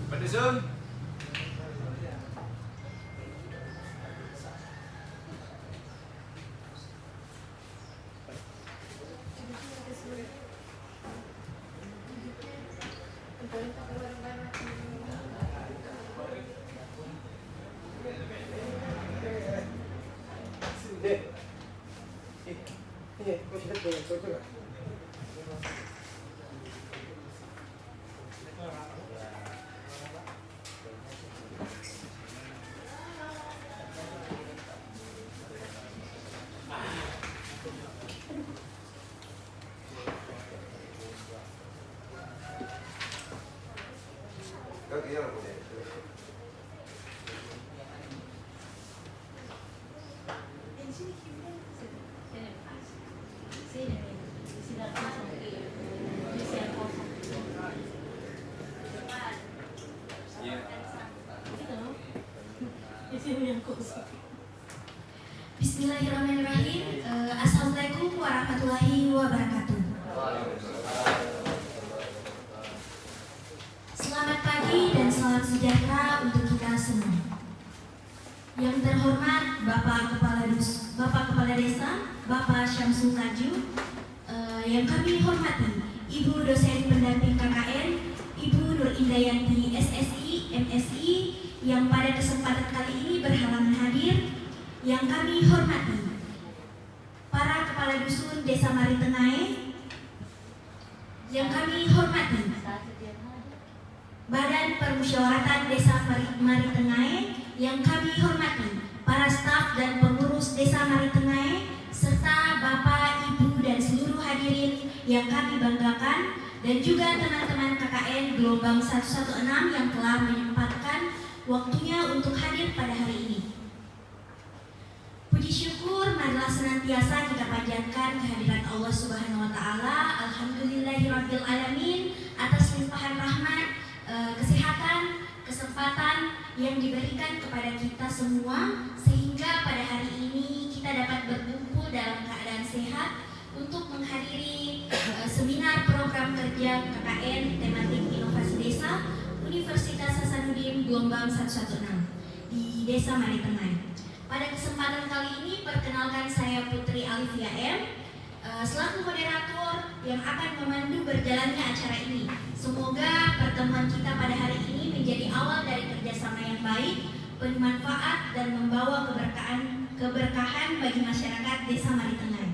Pendusun. Bismillahirrahmanirrahim. Assalamualaikum warahmatullahi wabarakatuh. Selamat pagi dan salam sejahtera untuk kita semua. Yang terhormat Bapak Kepala Desa, Bapak Syamsul Kaju, yang kami hormati Ibu dosen pendamping KKN, Ibu Nur Indayanti SSI, MSI, yang pada kesempatan kali ini berhalangan hadir. Yang kami hormati para kepala dusun Desa Maritengae, yang kami hormati Badan Permusyawaratan Desa Maritengae, yang kami hormati para staf dan pengurus Desa Maritengae, serta Bapak, Ibu dan seluruh hadirin yang kami banggakan, dan juga teman-teman KKN Gelombang 116 yang telah menyempatkan waktunya untuk hadir pada hari ini. Puji syukur marilah senantiasa kita panjatkan kehadiran Allah Subhanahu wa taala. Alhamdulillahirabbil alamin atas limpahan rahmat, kesehatan, kesempatan yang diberikan kepada kita semua, sehingga pada hari ini kita dapat berkumpul dalam keadaan sehat untuk menghadiri seminar program kerja KKN tematik inovasi desa Universitas Hasanuddin Gelombang 116 di Desa Maritengae. Pada kesempatan kali ini, perkenalkan saya Putri Alifia M, selaku moderator yang akan memandu berjalannya acara ini. Semoga pertemuan kita pada hari ini menjadi awal dari kerjasama yang baik, penuh manfaat, dan membawa keberkahan bagi masyarakat Desa Maritengae.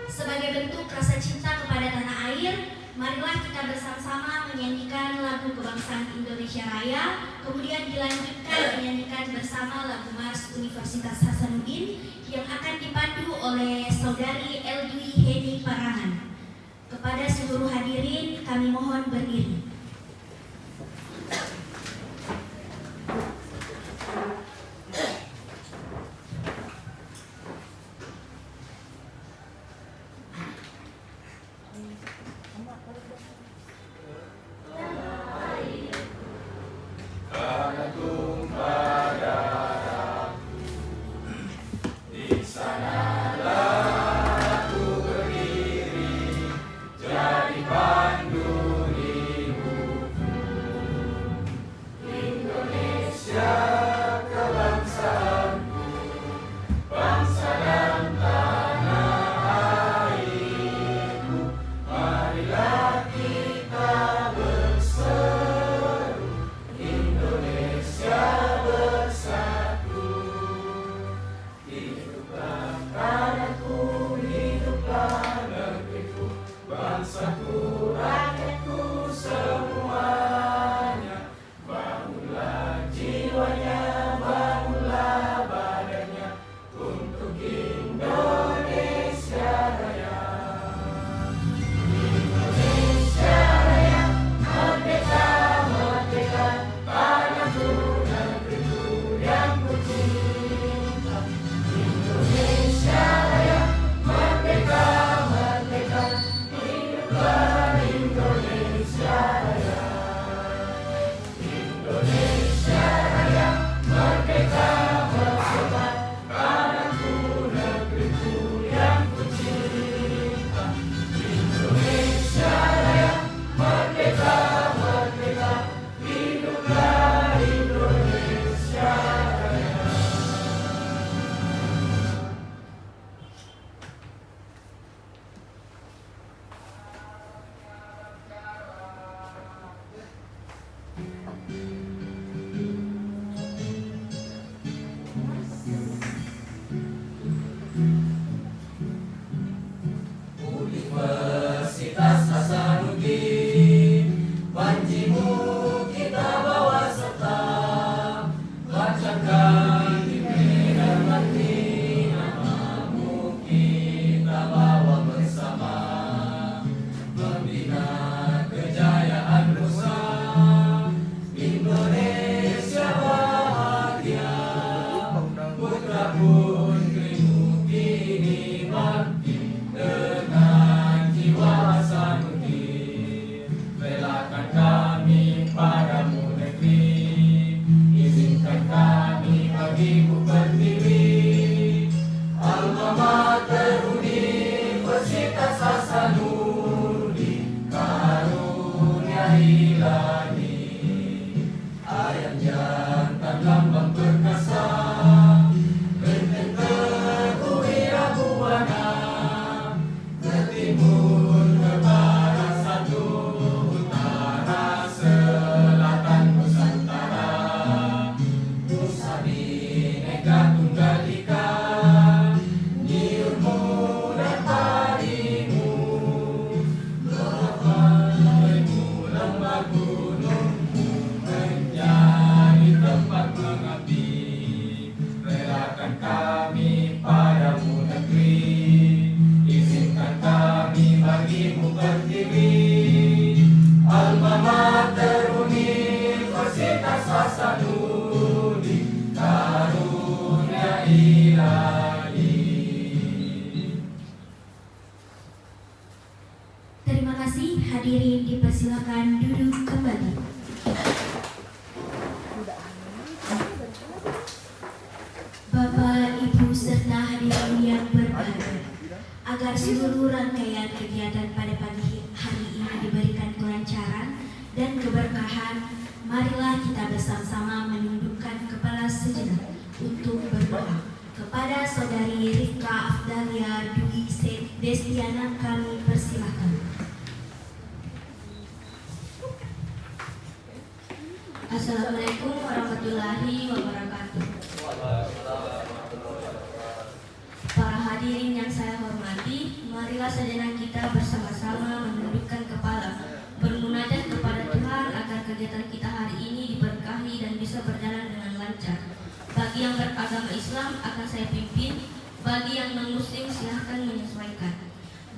Sebagai bentuk rasa cinta kepada tanah air, marilah kita bersama-sama menyanyikan lagu kebangsaan Indonesia Raya, kemudian dilanjutkan menyanyikan bersama lagu Mars Universitas Hasanuddin yang akan dipandu oleh Saudari Eldwi Heni Parangan. Kepada seluruh hadirin, kami mohon berdiri. Jadi pandu hidup. Hadirin dipersilakan duduk kembali. Bapak, Ibu, serta hadirin yang berbahagia, agar seluruh rangkaian kegiatan pada pagi hari ini diberikan kelancaran dan keberkahan, marilah kita bersama-sama menundukkan kepala sejenak untuk berdoa. Kepada Saudari Rifka Afdalia Dwi Destiana kami persilahkan. Assalamualaikum warahmatullahi wabarakatuh. Para hadirin yang saya hormati, marilah sejenak kita bersama-sama menundukkan kepala, bermunajat kepada Tuhan agar kegiatan kita hari ini diberkahi dan bisa berjalan dengan lancar. Bagi yang beragama Islam akan saya pimpin, bagi yang non-muslim silahkan menyesuaikan.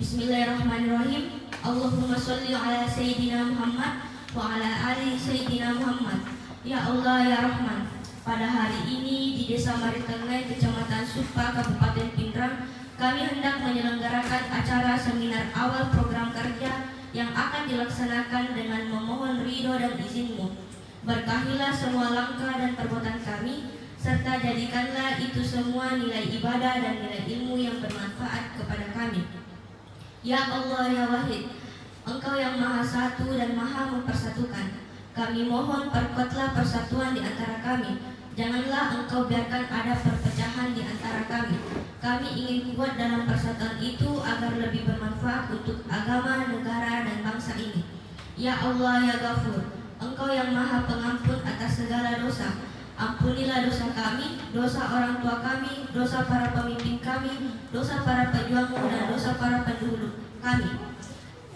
Bismillahirrahmanirrahim. Allahumma sholli ala Sayyidina Muhammad wa ala ali Sayyidina Muhammad. Ya Allah ya Rahman, pada hari ini di Desa Maritengai, Kecamatan Supa, Kabupaten Pindrang, kami hendak menyelenggarakan acara seminar awal program kerja yang akan dilaksanakan dengan memohon ridho dan izin-Mu. Berkahilah semua langkah dan perbuatan kami, serta jadikanlah itu semua nilai ibadah dan nilai ilmu yang bermanfaat kepada kami. Ya Allah ya Wahid, Engkau yang Maha Satu dan Maha Mempersatukan. Kami mohon perkuatlah persatuan di antara kami. Janganlah Engkau biarkan ada perpecahan di antara kami. Kami ingin kuat dalam persatuan itu agar lebih bermanfaat untuk agama, negara, dan bangsa ini. Ya Allah ya Ghafur, Engkau yang Maha Pengampun atas segala dosa. Ampunilah dosa kami, dosa orang tua kami, dosa para pemimpin kami, dosa para pejuang-Mu, dan dosa para pendahulu kami.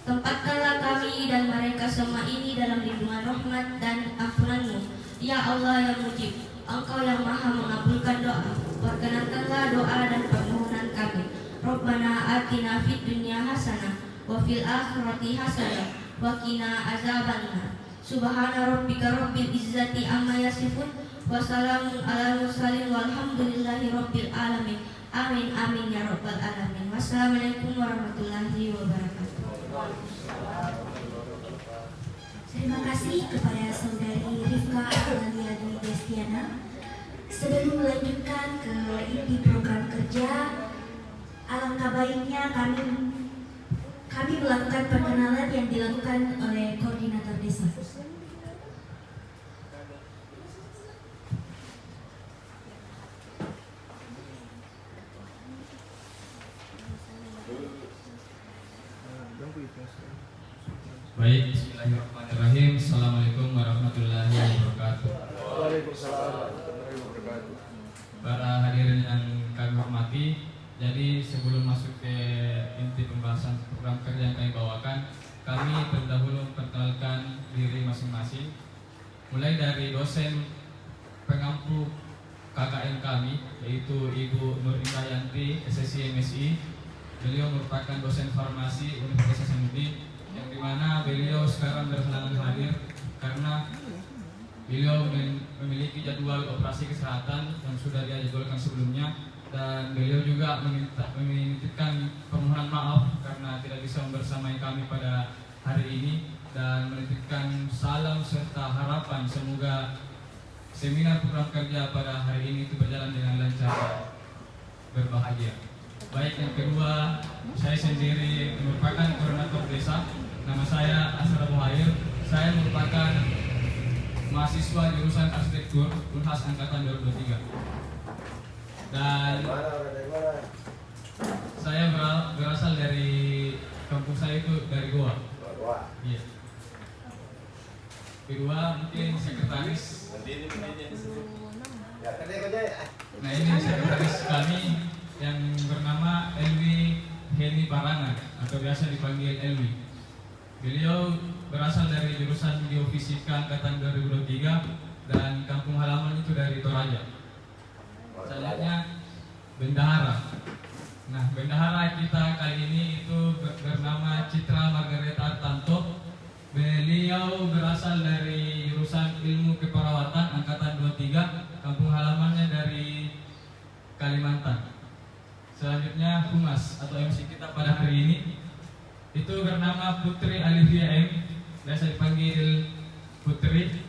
Tempatkanlah kami dan mereka semua ini dalam lindungan rahmat dan ampunan-Mu. Ya Allah yang Mujib, Engkau yang Maha mengabulkan doa. Perkenankanlah doa dan permohonan kami. Rabbana atina fid dunya hasanah wa fil akhirati hasanah wa qina azabannar. Subhana rabbika rabbil izzati amma yasifun. Wassalamu ala mursalin walhamdulillahi rabbil alamin. Amin amin ya rabbal alamin. Wassalamualaikum warahmatullahi wabarakatuh. Terima kasih kepada Saudari Rifka Afdalia Dwi Destiana. Sebelum melanjutkan ke inti program kerja, alangkah baiknya kami melakukan perkenalan yang dilakukan oleh koordinator desa. Baik, bismillahirrahmanirrahim. Assalamualaikum warahmatullahi wabarakatuh. Waalaikumsalam warahmatullahi wabarakatuh. Para hadirin yang kami hormati, jadi sebelum masuk ke inti pembahasan program kerja yang kami bawakan, kami terdahulu memperkenalkan diri masing-masing. Mulai dari dosen pengampu KKN kami, yaitu Ibu Nur Indayanti, SSI MSI. Beliau merupakan dosen farmasi Universitas Hasanuddin, yang dimana beliau sekarang berhalangan hadir karena beliau memiliki jadwal operasi kesehatan yang sudah dia jadwalkan sebelumnya, dan beliau juga menitipkan permohonan maaf karena tidak bisa membersamai kami pada hari ini, dan menitipkan salam serta harapan semoga seminar program kerja pada hari ini itu berjalan dengan lancar, berbahagia. Baik, yang kedua, saya sendiri merupakan koordinator desa. Nama saya Asra Muhair. Saya merupakan mahasiswa jurusan arsitektur Unhas angkatan 2023. Dan saya berasal dari kampung saya itu dari Goa. Iya. Kedua, mungkin sekretaris. Nah, ini sekretaris kami yang bernama Elwi Heni Parangan atau biasa dipanggil Elwi. Beliau berasal dari jurusan Geofisika angkatan 2023 dan kampung halaman itu dari Toraja. Selanjutnya bendahara. Nah, bendahara kita kali ini itu bernama Citra Margareta Tanto. Beliau berasal dari jurusan Ilmu Keperawatan angkatan 23, kampung halamannya dari Kalimantan. Selanjutnya humas atau MC kita pada hari ini itu bernama Putri Alivia M, biasa dipanggil Putri,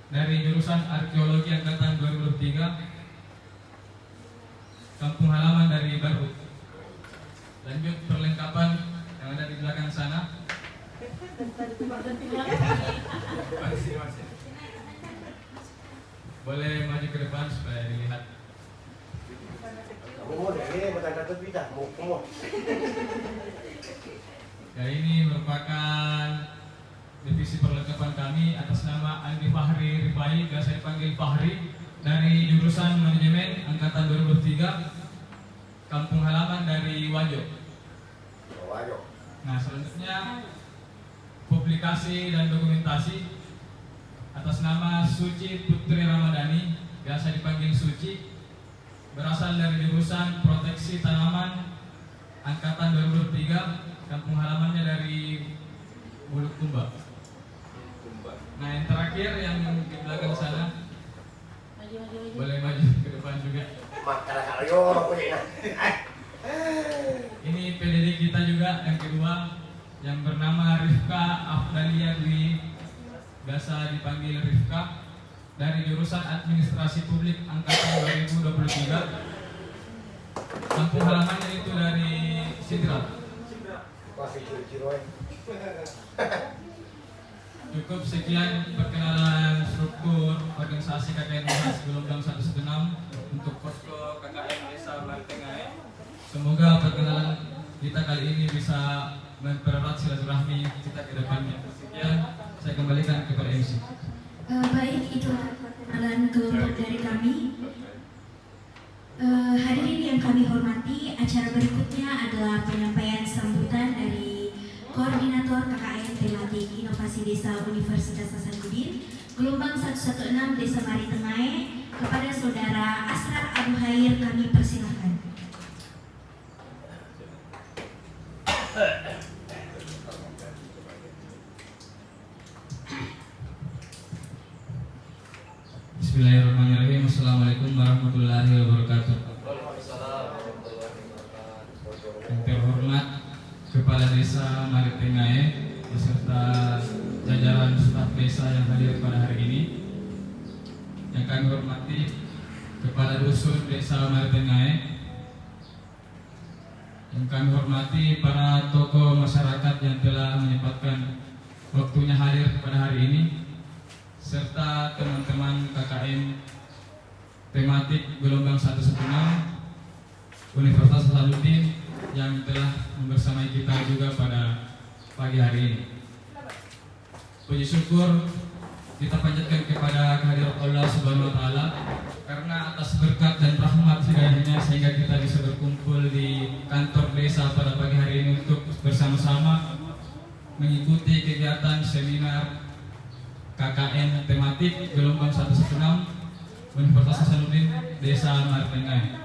dari jurusan Arkeologi angkatan 2023, kampung halaman dari Baru. Lanjut perlengkapan yang ada di belakang sana. Boleh maju ke depan supaya dilihat. Ya, ini merupakan divisi perlengkapan kami atas nama Andi Fahri Rifai, biasa dipanggil Fahri, dari jurusan Manajemen angkatan 2003, kampung halaman dari Wajo. Nah, selanjutnya publikasi dan dokumentasi atas nama Suci Putri Ramadhani, biasa dipanggil Suci, berasal dari jurusan Proteksi Tanaman angkatan 2003, kampung halamannya dari Bulukumba. Nah, yang terakhir yang di belakang sana, boleh maju ke depan juga. Ini PDD kita juga yang kedua, yang bernama Rifka Afdalia Dwi, biasa dipanggil Rifka, dari jurusan Administrasi Publik angkatan 2023, kampung halamannya itu dari Sidra. Cukup sekian perkenalan struktur organisasi KKN Mahas gelombang 116 untuk posko KKN Desa Martengae. Semoga perkenalan kita kali ini bisa mempererat silaturahmi kita ke depannya. Sekian, saya kembalikan kepada MC. Baik, itu perkenalan kelompok dari kami. Hadirin yang kami hormati, acara berikutnya adalah penyampaian sambutan dari Koordinator KKN Tematik Inovasi Desa Universitas Hasanuddin gelombang 116 Desa Maritengae. Kepada Saudara Asrar Abu Hair kami persilahkan. Bismillahirrahmanirrahim. Assalamualaikum warahmatullahi wabarakatuh. Yang terhormat Kepala Desa Maritengae beserta jajaran staf desa yang hadir pada hari ini, yang kami hormati Kepala Dusun Desa Maritengae, yang kami hormati para tokoh masyarakat yang telah menyempatkan waktunya hadir pada hari ini, serta teman-teman KKN Tematik gelombang 116 Universitas Hasanuddin yang telah membersamai kita juga pada pagi hari ini. Puji syukur kita panjatkan kepada kehadirat Allah Subhanahu wa Ta'ala, karena atas berkat dan rahmat hidayahnya sehingga kita bisa berkumpul di kantor desa pada pagi hari ini untuk bersama-sama mengikuti kegiatan seminar KKN Tematik gelombang 116 Universitas Hasanuddin Desa Maritengae.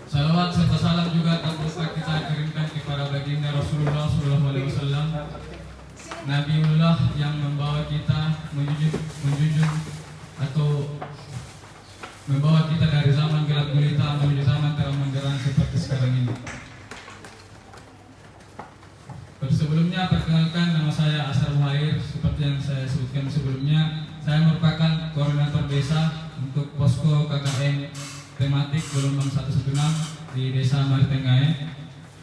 Salawat serta salam juga tak lupa kita kirimkan kepada baginda Rasulullah SAW, Nabiullah yang membawa kita menjunjung atau membawa kita dari zaman gelap gulita menuju zaman terang benderang seperti sekarang ini. Sebelumnya perkenalkan, nama saya Asrar Muhair. Seperti yang saya sebutkan sebelumnya, saya merupakan koordinator desa untuk posko KKN Tematik gelombang 116 di Desa Maritengae,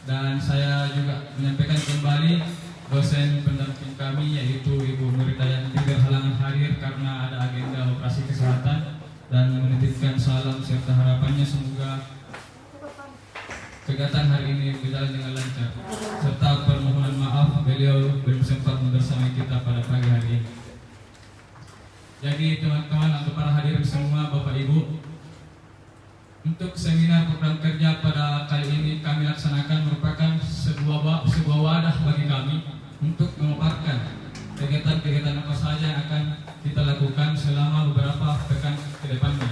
dan saya juga menyampaikan kembali dosen pendamping kami yaitu Ibu Nuridayanti berhalangan hadir karena ada agenda operasi kesehatan, dan menitipkan salam serta harapannya semoga kegiatan hari ini berjalan dengan lancar, serta permohonan maaf beliau belum sempat membersamai kita pada pagi hari ini. Jadi teman-teman atau para hadirin semua, Bapak Ibu, untuk seminar program kerja pada kali ini kami laksanakan merupakan sebuah wadah bagi kami untuk memaparkan kegiatan-kegiatan apa saja yang akan kita lakukan selama beberapa pekan ke depannya.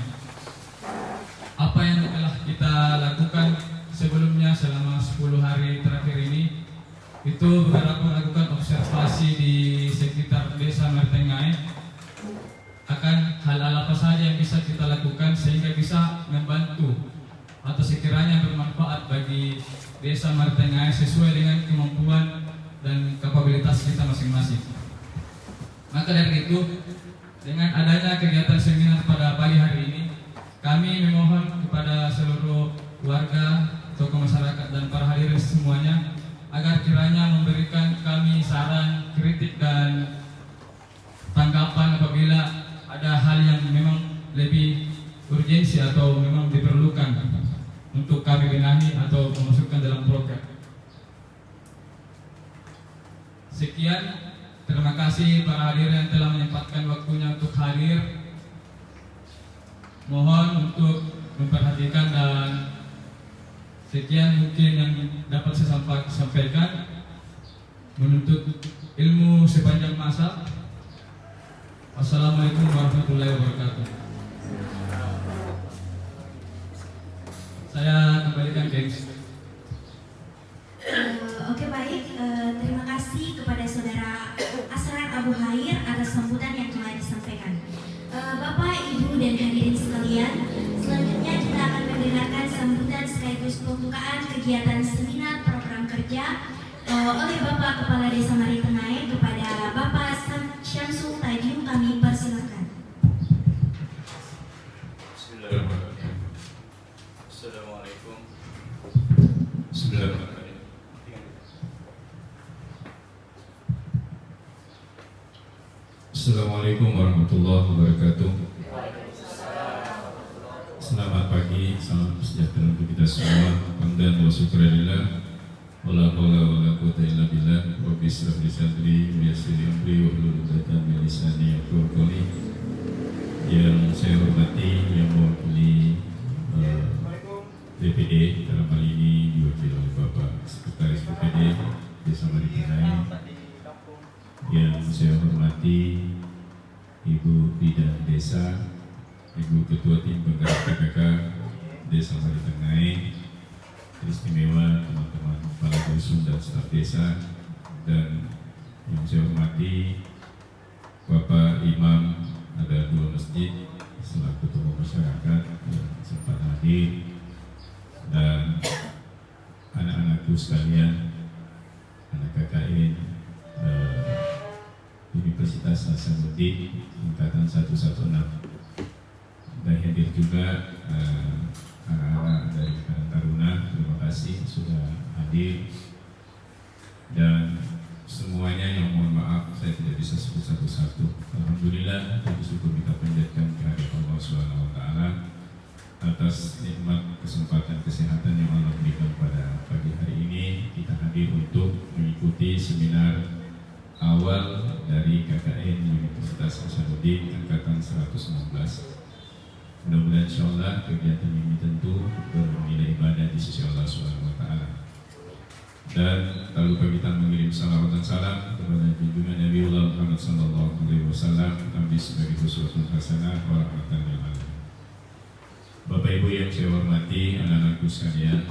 Apa yang telah kita lakukan sebelumnya selama 10 hari terakhir ini, itu beberapa melakukan observasi di sekitar Desa Maritengae akan hal-hal apa saja yang bisa kita lakukan sehingga bisa membantu atau sekiranya bermanfaat bagi Desa Maritengah sesuai dengan kemampuan dan kapabilitas kita masing-masing. Maka dari itu, dengan adanya kegiatan seminar pada pagi hari ini, kami memohon kepada seluruh warga, tokoh masyarakat dan para hadirin semuanya agar kiranya memberikan kami saran, kritik dan tanggapan apabila ada hal yang memang lebih urgensi atau memang diperlukan untuk kami benahi atau memasukkan dalam program. Sekian, terima kasih para hadirin yang telah menyempatkan waktunya untuk hadir. Mohon untuk memperhatikan dan sekian mungkin yang dapat saya sampaikan. Menuntut ilmu sepanjang masa. Assalamualaikum warahmatullahi wabarakatuh. Saya kembalikan ke Oke baik, terima kasih kepada Saudara Asrar Abu Khair atas sambutan yang telah disampaikan. Bapak, Ibu, dan hadirin sekalian, selanjutnya kita akan mendengarkan sambutan sekaligus pembukaan kegiatan seminar program kerja oleh Bapak Kepala Desa Maritengah kepada Bapak Syamsul Tajim. Kami persilakan. Bismillahirrahmanirrahim. Assalamualaikum. Bismillahirrahmanirrahim. Assalamualaikum warahmatullahi wabarakatuh. Selamat pagi, salam sejahtera untuk kita semua. Hamdan wa syukurillah. Wala haula wala quwwata illa billah. Rabbi shrah li sadri wa yassir li amri wahlul 'uqdatam min lisani yafqahu qawli. Yang saya hormati, yang mewakili DPD dalam hal ini diwakili oleh Bapak Sekretaris DPD Desa Maritengah. Yang saya hormati Ibu Bidan Desa, Ibu Ketua Tim Penggerak PKK Desa Maritengah, istimewa teman-teman kepala dusun dan staf desa, dan yang saya hormati Bapak Imam ada dua masjid selaku tokoh masyarakat yang sempat hadir, dan anak-anakku sekalian, anak KKN Universitas Hasanuddin Angkatan 116, dan hadir juga anak-anak dari Karang Taruna. Terima kasih sudah hadir, dan semuanya yang mohon maaf saya tidak bisa sebut satu-satu. Alhamdulillah, puji syukur kita panjatkan kehadirat Allah Subhanahu wa taala atas nikmat kesempatan kesehatan yang Allah berikan pada pagi hari ini. Kita hadir untuk mengikuti seminar awal dari KKN Universitas Hasanuddin Angkatan 119. Mudah-mudahan insyaallah kegiatan ini tentu bernilai ibadah di sisi Allah Subhanahu wa taala. Dan tak lupa kita mengirim salawat dan salam kepada junjungan Nabiullah Muhammad sallallahu alaihi wasallam, Nabi sebagai uswatun hasanah wa rahmatan lil alamin. Bapak Ibu yang saya hormati, anak-anakku sekalian,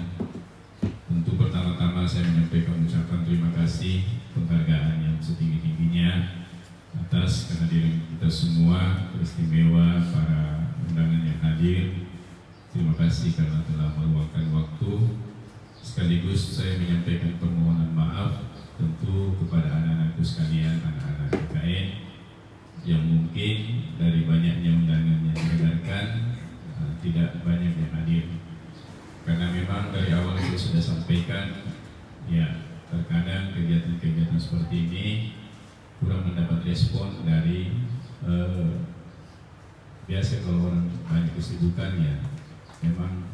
tentu pertama-tama saya menyampaikan ucapan terima kasih, penghargaan yang setinggi-tingginya atas kehadiran kita semua, istimewa para undangan yang hadir. Terima kasih karena telah meluangkan waktu. Sekaligus saya menyampaikan permohonan maaf tentu kepada anak-anakku sekalian, anak-anak KKN yang mungkin dari banyaknya undangan yang didengarkan tidak banyak yang hadir. Karena memang dari awal saya sudah sampaikan, ya terkadang kegiatan-kegiatan seperti ini kurang mendapat respon dari biasa kalau orang banyak kesibukan, ya memang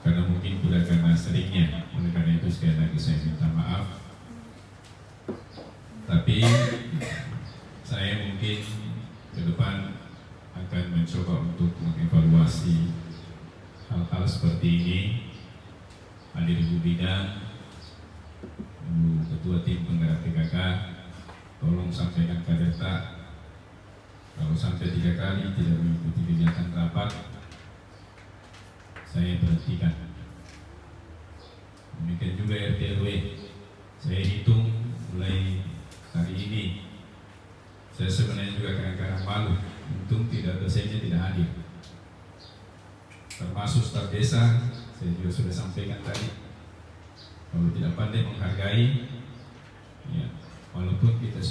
karena mungkin sudah karena seringnya. Oleh karena itu sekali lagi saya minta maaf. Tapi saya mungkin ke depan akan mencoba untuk mengevaluasi hal-hal seperti ini. Hadir Ibu Bidan, Ibu Ketua Tim Penggerak PKK, tolong sampaikan ke data kalau sampai 3 kali tidak mengikuti kegiatan rapat, saya berhentikan. Demikian juga RT RW, saya hitung mulai hari ini. Saya sebenarnya juga kadang-kadang malu, untung tidak dosennya tidak hadir. Termasuk staf desa, saya juga sudah sampaikan tadi. Kalau tidak pandai menghargai, ya, walaupun kita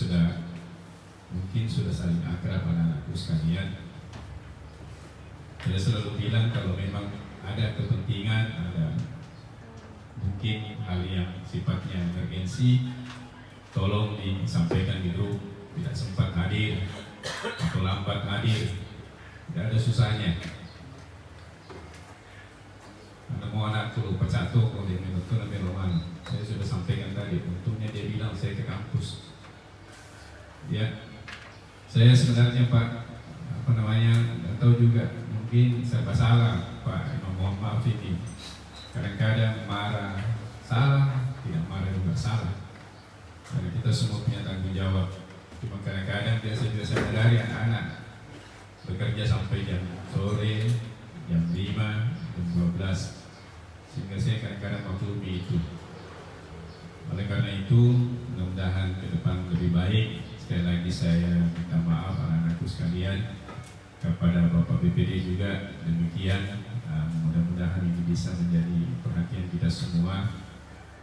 mungkin sudah saling akrab anak-anakku sekalian, saya selalu bilang kalau memang ada kepentingan, ada mungkin hal yang sifatnya emergensi, tolong disampaikan di grup. Tidak sempat hadir atau lambat hadir, tidak ada susahnya. Karena mau anakku lupa catur, kalau dia menonton lebih roman. Saya sudah sampaikan tadi, untungnya dia bilang saya ke kampus. Ya, saya sebenarnya Pak, nggak tahu juga, mungkin serba salah Pak. Mohon maaf ini. Kadang-kadang marah salah, tidak marah juga salah. Karena kita semua punya tanggung jawab. Cuma kadang-kadang biasa dari anak-anak bekerja sampai jam sore, jam 5, jam 12, sehingga saya kadang-kadang maklumi itu. Oleh karena itu, mudah-mudahan ke depan lebih baik. Sekali lagi saya minta maaf anak-anakku sekalian, kepada Bapak BPD juga demikian. Mudah-mudahan ini bisa menjadi perhatian kita semua.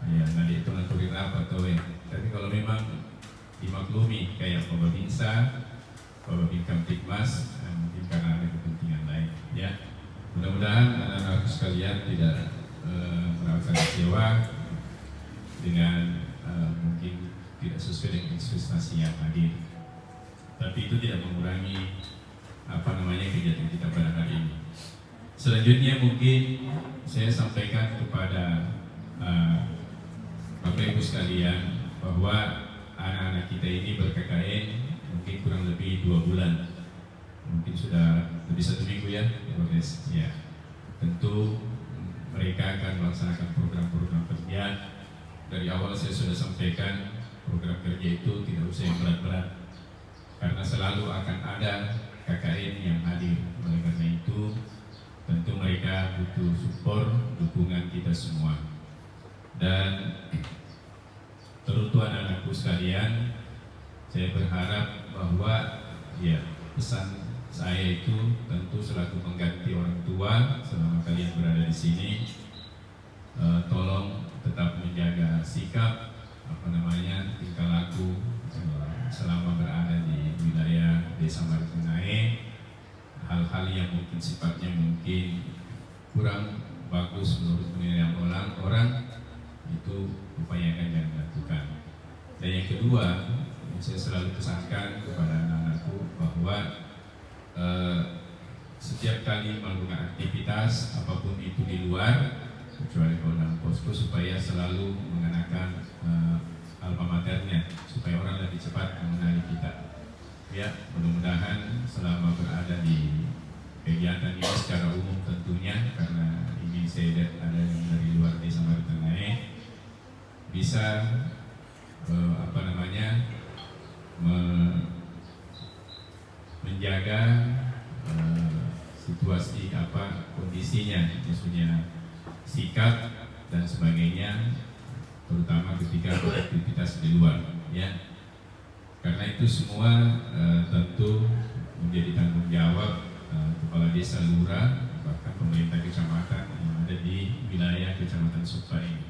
Ya, nanti itu nanti rapat atau tapi kalau memang dimaklumi kayak Bapak Binsa, Bapak Bintang Tikmas, mungkin karena ada kepentingan lain. Ya, mudah-mudahan anak-anak sekalian tidak merasa kecewa dengan mungkin tidak sesuai dengan ekspektasi yang hadir. Tapi itu tidak mengurangi kegiatan kita pada hari ini. Selanjutnya mungkin saya sampaikan kepada Bapak Ibu sekalian bahwa anak-anak kita ini ber-KKN mungkin kurang lebih 2 bulan, mungkin sudah lebih 1 minggu ya, Bapak. Ya, tentu mereka akan melaksanakan program-program kerja. Dari awal saya sudah sampaikan program kerja itu tidak usah yang berat-berat, karena selalu akan ada KKN yang hadir. Oleh karena itu tentu mereka butuh support, dukungan kita semua. Dan teruntuk anak-anakku sekalian, saya berharap bahwa ya pesan saya itu tentu selaku pengganti orang tua selama kalian berada di sini, tolong tetap menjaga sikap, tingkah laku selama berada di wilayah Desa Maritengae. Hal-hal yang mungkin sifatnya mungkin kurang bagus menurut penilaian orang itu upayakan jangan dilakukan. Dan yang kedua, saya selalu pesankan kepada anak-anakku bahwa setiap kali melakukan aktivitas apapun itu di luar, kecuali kalau dalam posko, supaya selalu mengenakan alma maternya, supaya orang lebih cepat mengenali kita. Ya, mudah-mudahan selama berada di kegiatan ini secara umum tentunya, karena ini saya lihat ada yang dari luar Desa Maritengae, bisa menjaga situasi kondisinya, maksudnya sikap dan sebagainya, terutama ketika beraktivitas di luar, ya. Karena itu semua tentu menjadi tanggung jawab kepala desa, lurah, bahkan pemerintah kecamatan yang ada di wilayah Kecamatan Sukma ini.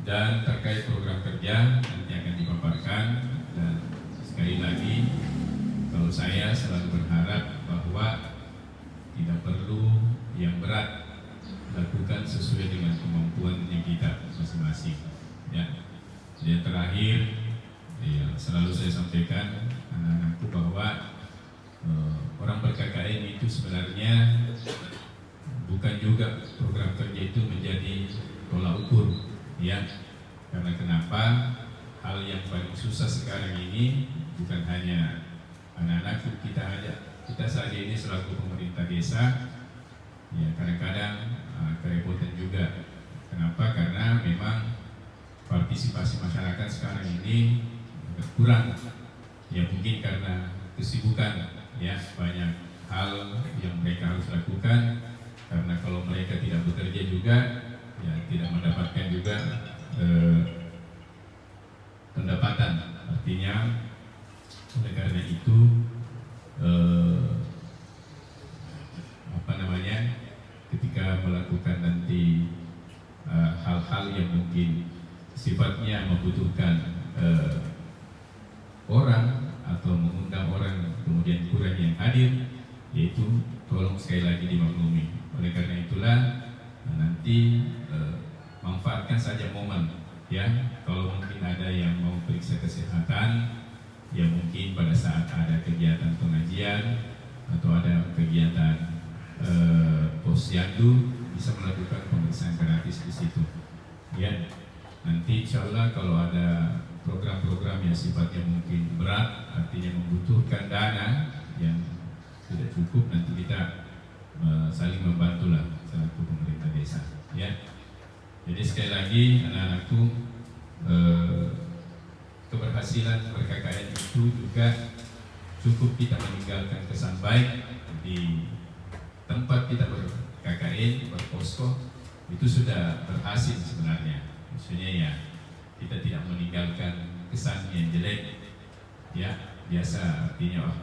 Dan terkait program kerja nanti akan dipaparkan. Dan sekali lagi, kalau saya selalu berharap bahwa tidak perlu yang berat, lakukan sesuai dengan kemampuannya kita masing-masing. Ya. Dan terakhir, ya, selalu saya sampaikan anak-anakku bahwa orang ber-KKN itu sebenarnya bukan juga program kerja itu menjadi tolak ukur, ya. Karena kenapa? Hal yang paling susah sekarang ini bukan hanya anak-anak kita saja ini selaku pemerintah desa, ya kadang-kadang kerepotan juga. Kenapa? Karena memang partisipasi masyarakat sekarang ini kurang. Ya mungkin karena kesibukan, ya banyak hal yang mereka harus lakukan. Karena kalau mereka tidak bekerja juga, ya tidak mendapatkan juga pendapatan. Artinya oleh karena itu ketika melakukan nanti hal-hal yang mungkin sifatnya membutuhkan orang atau mengundang orang kemudian kurang yang hadir, yaitu tolong sekali lagi dimaklumi. Oleh karena itulah nanti manfaatkan saja momen ya. Kalau mungkin ada yang mau periksa kesehatan, ya mungkin pada saat ada kegiatan pengajian atau ada kegiatan posyandu bisa melakukan pemeriksaan gratis di situ ya. Nanti insya Allah kalau ada program-program yang sifatnya mungkin berat, artinya membutuhkan dana yang tidak cukup, nanti kita saling membantulah selaku pemerintah desa ya. Jadi sekali lagi anak-anakku, keberhasilan ber-KKN itu juga cukup kita meninggalkan kesan baik di tempat kita ber-KKN, berposko, itu sudah berhasil sebenarnya. Maksudnya ya kita tidak meninggalkan kesan yang jelek ya. Biasa artinya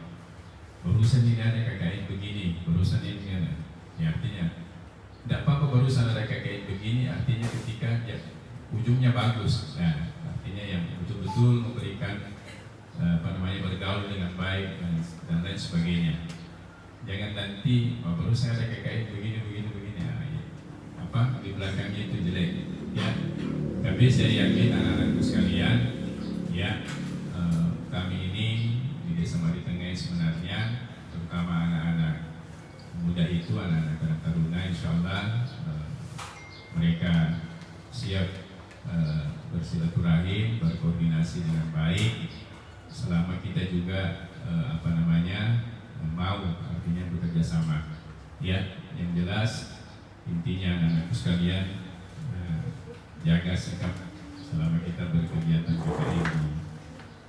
barusan ini ada KKN begini, barusan ini ada ya, artinya tidak apa-apa barusan ada KKN begini, artinya ketika ya, ujungnya bagus. Nah, artinya yang betul-betul memberikan bergaul dengan baik dan lain sebagainya. Jangan nanti barusan ada KKN begini di belakangnya itu jelek ya. Tapi saya yakin anak-anakku sekalian ya, kami ini di Desa Maritengah sebenarnya, terutama anak-anak muda itu, anak-anak Karang Taruna, insya Allah mereka siap bersilaturahim, berkoordinasi dengan baik, selama kita juga mau artinya bekerja sama ya. Yang jelas intinya anak-anakku sekalian, jaga sikap selama kita berkegiatan KKN di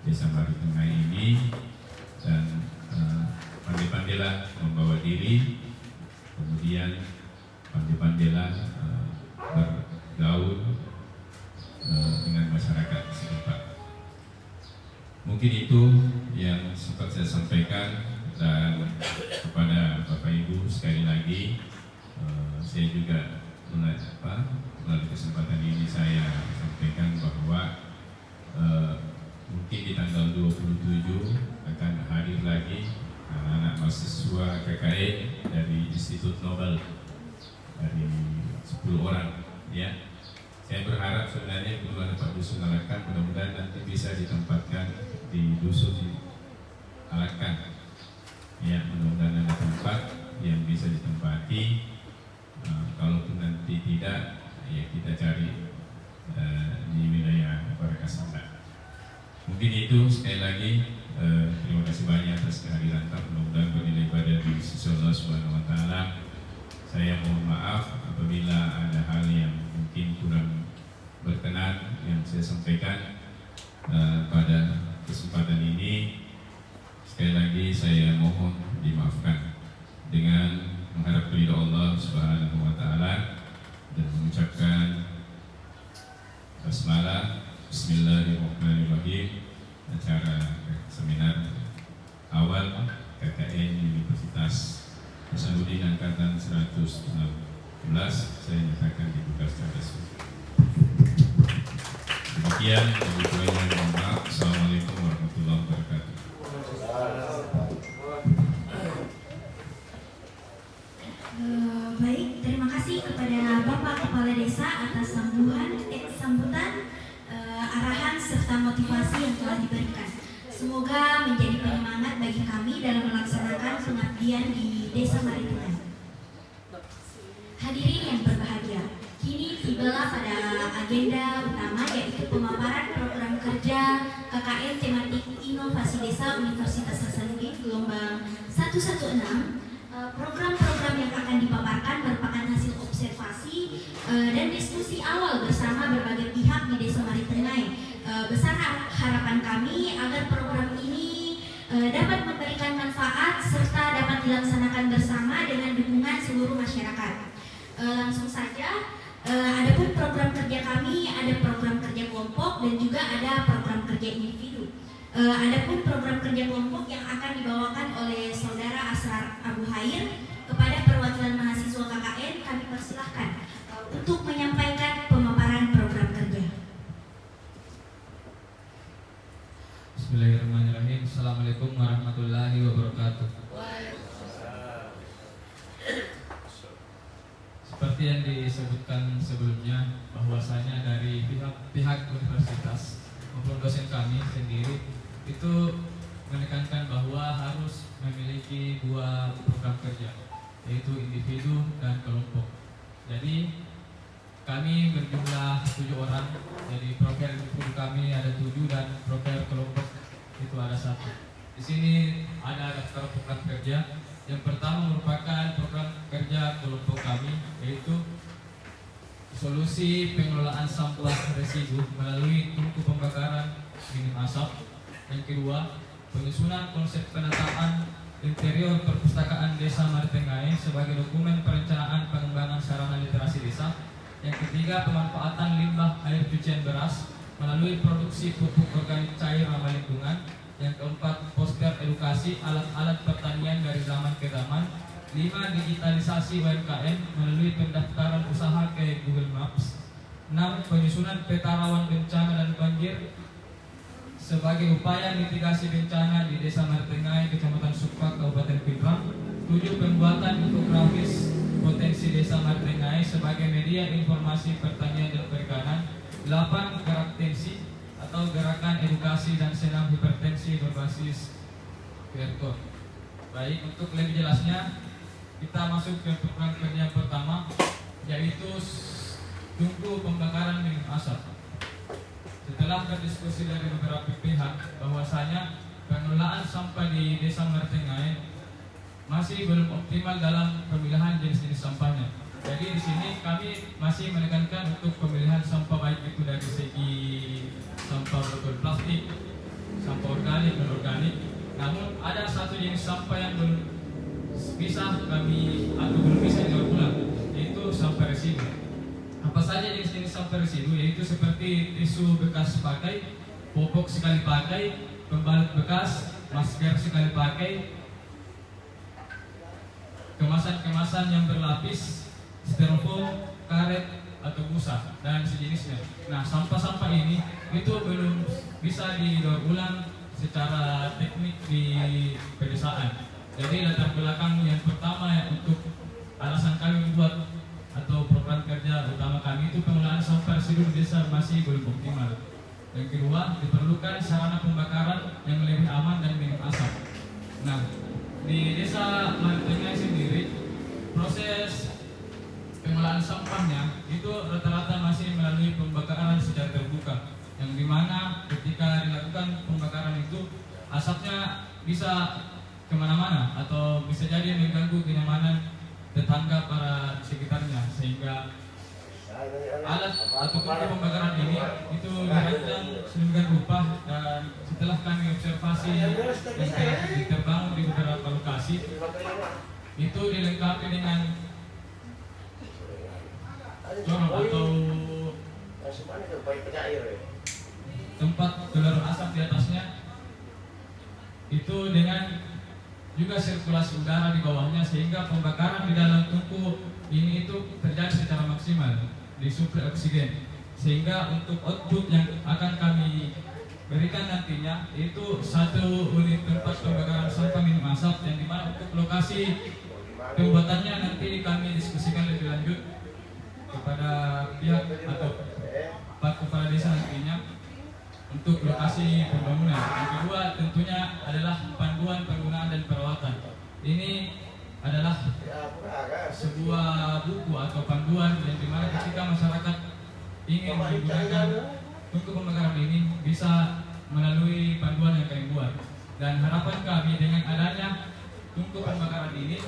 Desa Maritengah ini, dan pandai-pandailah membawa diri, kemudian pandai-pandailah bergaul dengan masyarakat setempat. Mungkin itu yang sempat saya sampaikan, dan kepada Bapak Ibu sekali lagi saya juga melalui kesempatan ini saya sampaikan bahwa mungkin di tanggal 27 akan hadir lagi anak-anak mahasiswa KKN dari Institut Nobel dari 10 orang ya. Saya berharap sebenarnya belum ada Pak Dusun Alakan, mudah-mudahan nanti bisa ditempatkan di Dusun Alakan ya, mudah-mudahan ada tempat yang bisa ditempati. Kalaupun nanti tidak, ya kita cari di wilayah Barakasamba. Mungkin itu sekali lagi, terima kasih banyak atas kehadiran. Mudah-mudahan bernilai ibadah di sisi Allah Subhanahu Wa Taala. Saya mohon maaf apabila ada hal yang mungkin kurang berkenan yang saya sampaikan pada kesempatan ini. Sekali lagi saya mohon dimaafkan dengan mengharap ridha Allah Subhanahu Wa Taala dan mengucapkan basmalah. Bismillahirrahmanirrahim. Acara seminar awal KKN Universitas Hasanuddin Angkatan 116 saya nyatakan dibuka secara resmi. Demikian, mohon maaf. Assalamualaikum warahmatullahi wabarakatuh. Baik, terima kasih kepada Bapak Kepala Desa atas sambutan, arahan serta motivasi yang telah diberikan. Semoga menjadi penyemangat bagi kami dalam melaksanakan pengabdian di Desa Maritengah. Hadirin yang berbahagia, kini tibalah pada agenda utama, yaitu pemaparan program kerja KKN tematik Inovasi Desa Universitas Hasanuddin gelombang 116. Program-program yang akan dipaparkan merupakan hasil observasi dan diskusi awal bersama berbagai pihak di Desa Maritengah. Besar harapan kami agar program ini dapat memberikan manfaat serta dapat dilaksanakan bersama dengan dukungan seluruh masyarakat. Langsung saja, adapun program kerja kami ada program kerja kelompok dan juga ada program kerja individu. Adapun program kerja kelompok yang akan dibawakan oleh Saudara Asrar Abu Hair kepada perwakilan mahasiswa KKN, kami persilahkan untuk menyampaikan pemaparan program Assalamualaikum warahmatullahi wabarakatuh. Seperti yang disebutkan sebelumnya, bahwasanya dari pihak universitas maupun dosen kami sendiri itu menekankan bahwa harus memiliki dua program kerja, yaitu individu dan kelompok. Jadi kami berjumlah 7 orang, jadi profil individu kami ada 7 dan profil kelompok itu ada 1. Di sini ada daftar program kerja. Yang pertama merupakan program kerja kelompok kami, yaitu solusi pengelolaan sampah residu melalui tungku pembakaran minim asap. Yang kedua, penyusunan konsep penataan interior perpustakaan Desa Martengae sebagai dokumen perencanaan pengembangan sarana literasi desa. Yang ketiga, pemanfaatan limbah air cucian beras melalui produksi pupuk organik cair ramah lingkungan. Yang keempat, poster edukasi alat-alat pertanian dari zaman ke zaman. 5, digitalisasi UMKM melalui pendaftaran usaha ke Google Maps. 6, penyusunan peta rawan bencana dan banjir sebagai upaya mitigasi bencana di Desa Martengae, Kecamatan Sukpak, Kabupaten Pindrang. 7, pembuatan infografis potensi Desa Martengae sebagai media informasi pertanian dan perikanan. 8, gerak tensi atau gerakan edukasi dan senam hipertensi berbasis QR code. Baik, untuk lebih jelasnya kita masuk ke program kerja yang pertama, yaitu tungku pembakaran minim asap. Setelah berdiskusi dari beberapa pihak bahwasanya pengelolaan sampah di Desa Martengae masih belum optimal dalam pemilihan jenis-jenis sampahnya. Jadi di sini kami masih menekankan untuk pemilihan sampah baik itu dari segi sampah botol plastik, sampah organik, non-organik. Namun ada satu jenis sampah yang belum bisa kami atau belum bisa didaur ulang, yaitu sampah residu. Apa saja jenis-jenis sampah residu? Yaitu seperti tisu bekas pakai, popok sekali pakai, pembalut bekas, masker sekali pakai, kemasan-kemasan yang berlapis, styrofoam, karet atau busa dan sejenisnya. Nah, sampah-sampah ini itu belum bisa didaur ulang secara teknik di pedesaan. Jadi latar belakang yang pertama untuk alasan kami membuat atau program kerja utama kami itu pengelolaan sampah residu di desa masih belum optimal. Yang kedua, diperlukan sarana pembakaran yang lebih aman dan minim asap. Nah, di Desa Martengae sendiri proses pengelolaan sampahnya itu rata-rata masih melalui pembakaran secara terbuka, yang dimana ketika dilakukan pembakaran itu asapnya bisa kemana-mana atau bisa jadi mengganggu kenyamanan tetangga para sekitarnya, sehingga alat atau tungku pembakaran ini itu dirancang sedemikian rupa. Dan setelah kami observasi yang terbangun di beberapa lokasi, itu dilengkapi dengan corong atau tempat keluar asap di atasnya, itu dengan juga sirkulasi udara di bawahnya, sehingga pembakaran di dalam tungku ini itu terjadi secara maksimal, disuplai oksigen, sehingga untuk output yang akan kami berikan nantinya itu 1 unit tempat pembakaran sampah minim asap, yang dimana untuk lokasi pembuatannya nanti kami diskusikan lebih lanjut kepada pihak atau Pak Kepala Desa nantinya untuk lokasi pembangunan. Yang kedua tentunya adalah panduan penggunaan dan perawatan. Ini adalah sebuah buku atau panduan yang dimana ketika masyarakat ingin menggunakan tungku pembakaran ini bisa melalui panduan yang kami buat. Dan harapan kami dengan adanya tungku pembakaran ini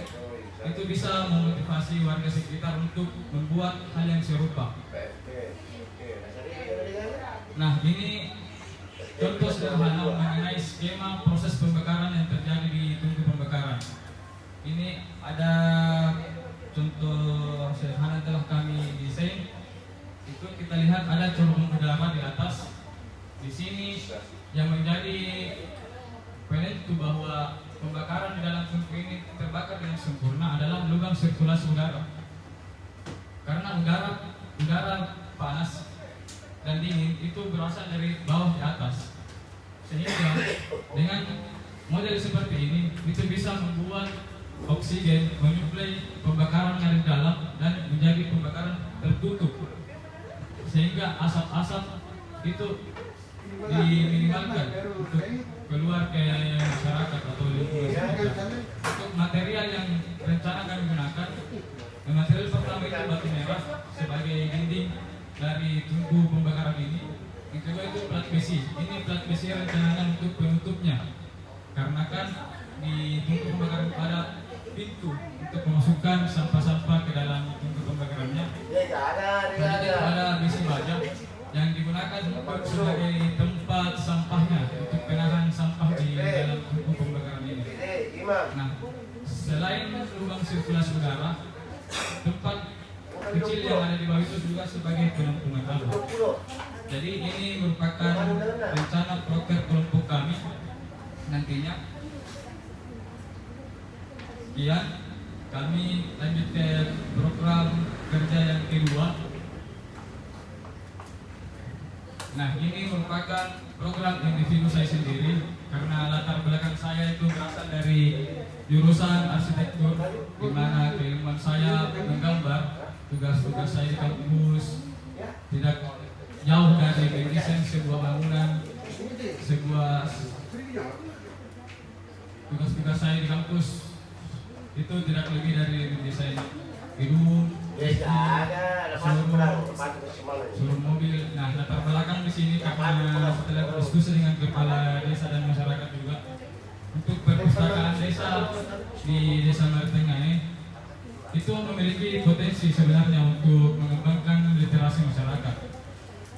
itu bisa memotivasi warga sekitar untuk membuat hal yang serupa. Nah, ini contoh sederhana mengenai skema proses pembakaran yang terjadi di tungku pembakaran. Ini ada contoh sederhana telah kami desain. Itu kita lihat ada corong udara di atas. Di sini yang menjadi penentu bahwa pembakaran di dalam tungku ini terbakar dengan sempurna adalah lubang sirkulasi udara. Karena udara panas dan dingin itu berasal dari bawah ke atas, sehingga dengan model seperti ini itu bisa membuat oksigen menyuplai pembakaran yang di dalam dan menjadi pembakaran tertutup, sehingga asap-asap itu diminimalkan untuk keluar ke masyarakat atau lingkungan sekitar. Untuk material yang rencana kami gunakan, material pertama itu batu merah sebagai dinding dari tungku pembakaran ini. Yang kedua itu plat besi. Ini plat besi rencananya untuk penutupnya, karena kan di tungku pembakaran ada pintu untuk memasukkan sampah-sampah ke dalam tungku pembakarannya. Dan itu ada besi baja yang digunakan untuk sebagai tempat sampahnya, untuk penahan sampah di dalam tungku pembakaran ini. Nah, selain lubang sirkulasi udara, tempat kecil yang ada di bawah itu juga sebagai penampungan hama. Jadi ini merupakan rencana proker kelompok kami nantinya. Sekian, kami lanjut ke program kerja yang kedua. Nah, ini merupakan program individu saya sendiri, karena latar belakang saya itu berasal dari jurusan arsitektur, di mana keilmuan saya menggambar. Tugas-tugas saya di kampus tidak jauh dari mendesain sebuah bangunan, tugas-tugas saya di kampus itu tidak lebih dari mendesain gedung, seluruh mobil. Nah, latar belakang di sini karena setelah diskusi dengan kepala desa dan masyarakat juga, untuk perpustakaan desa di Desa Martengah itu memiliki potensi sebenarnya untuk mengembangkan literasi masyarakat.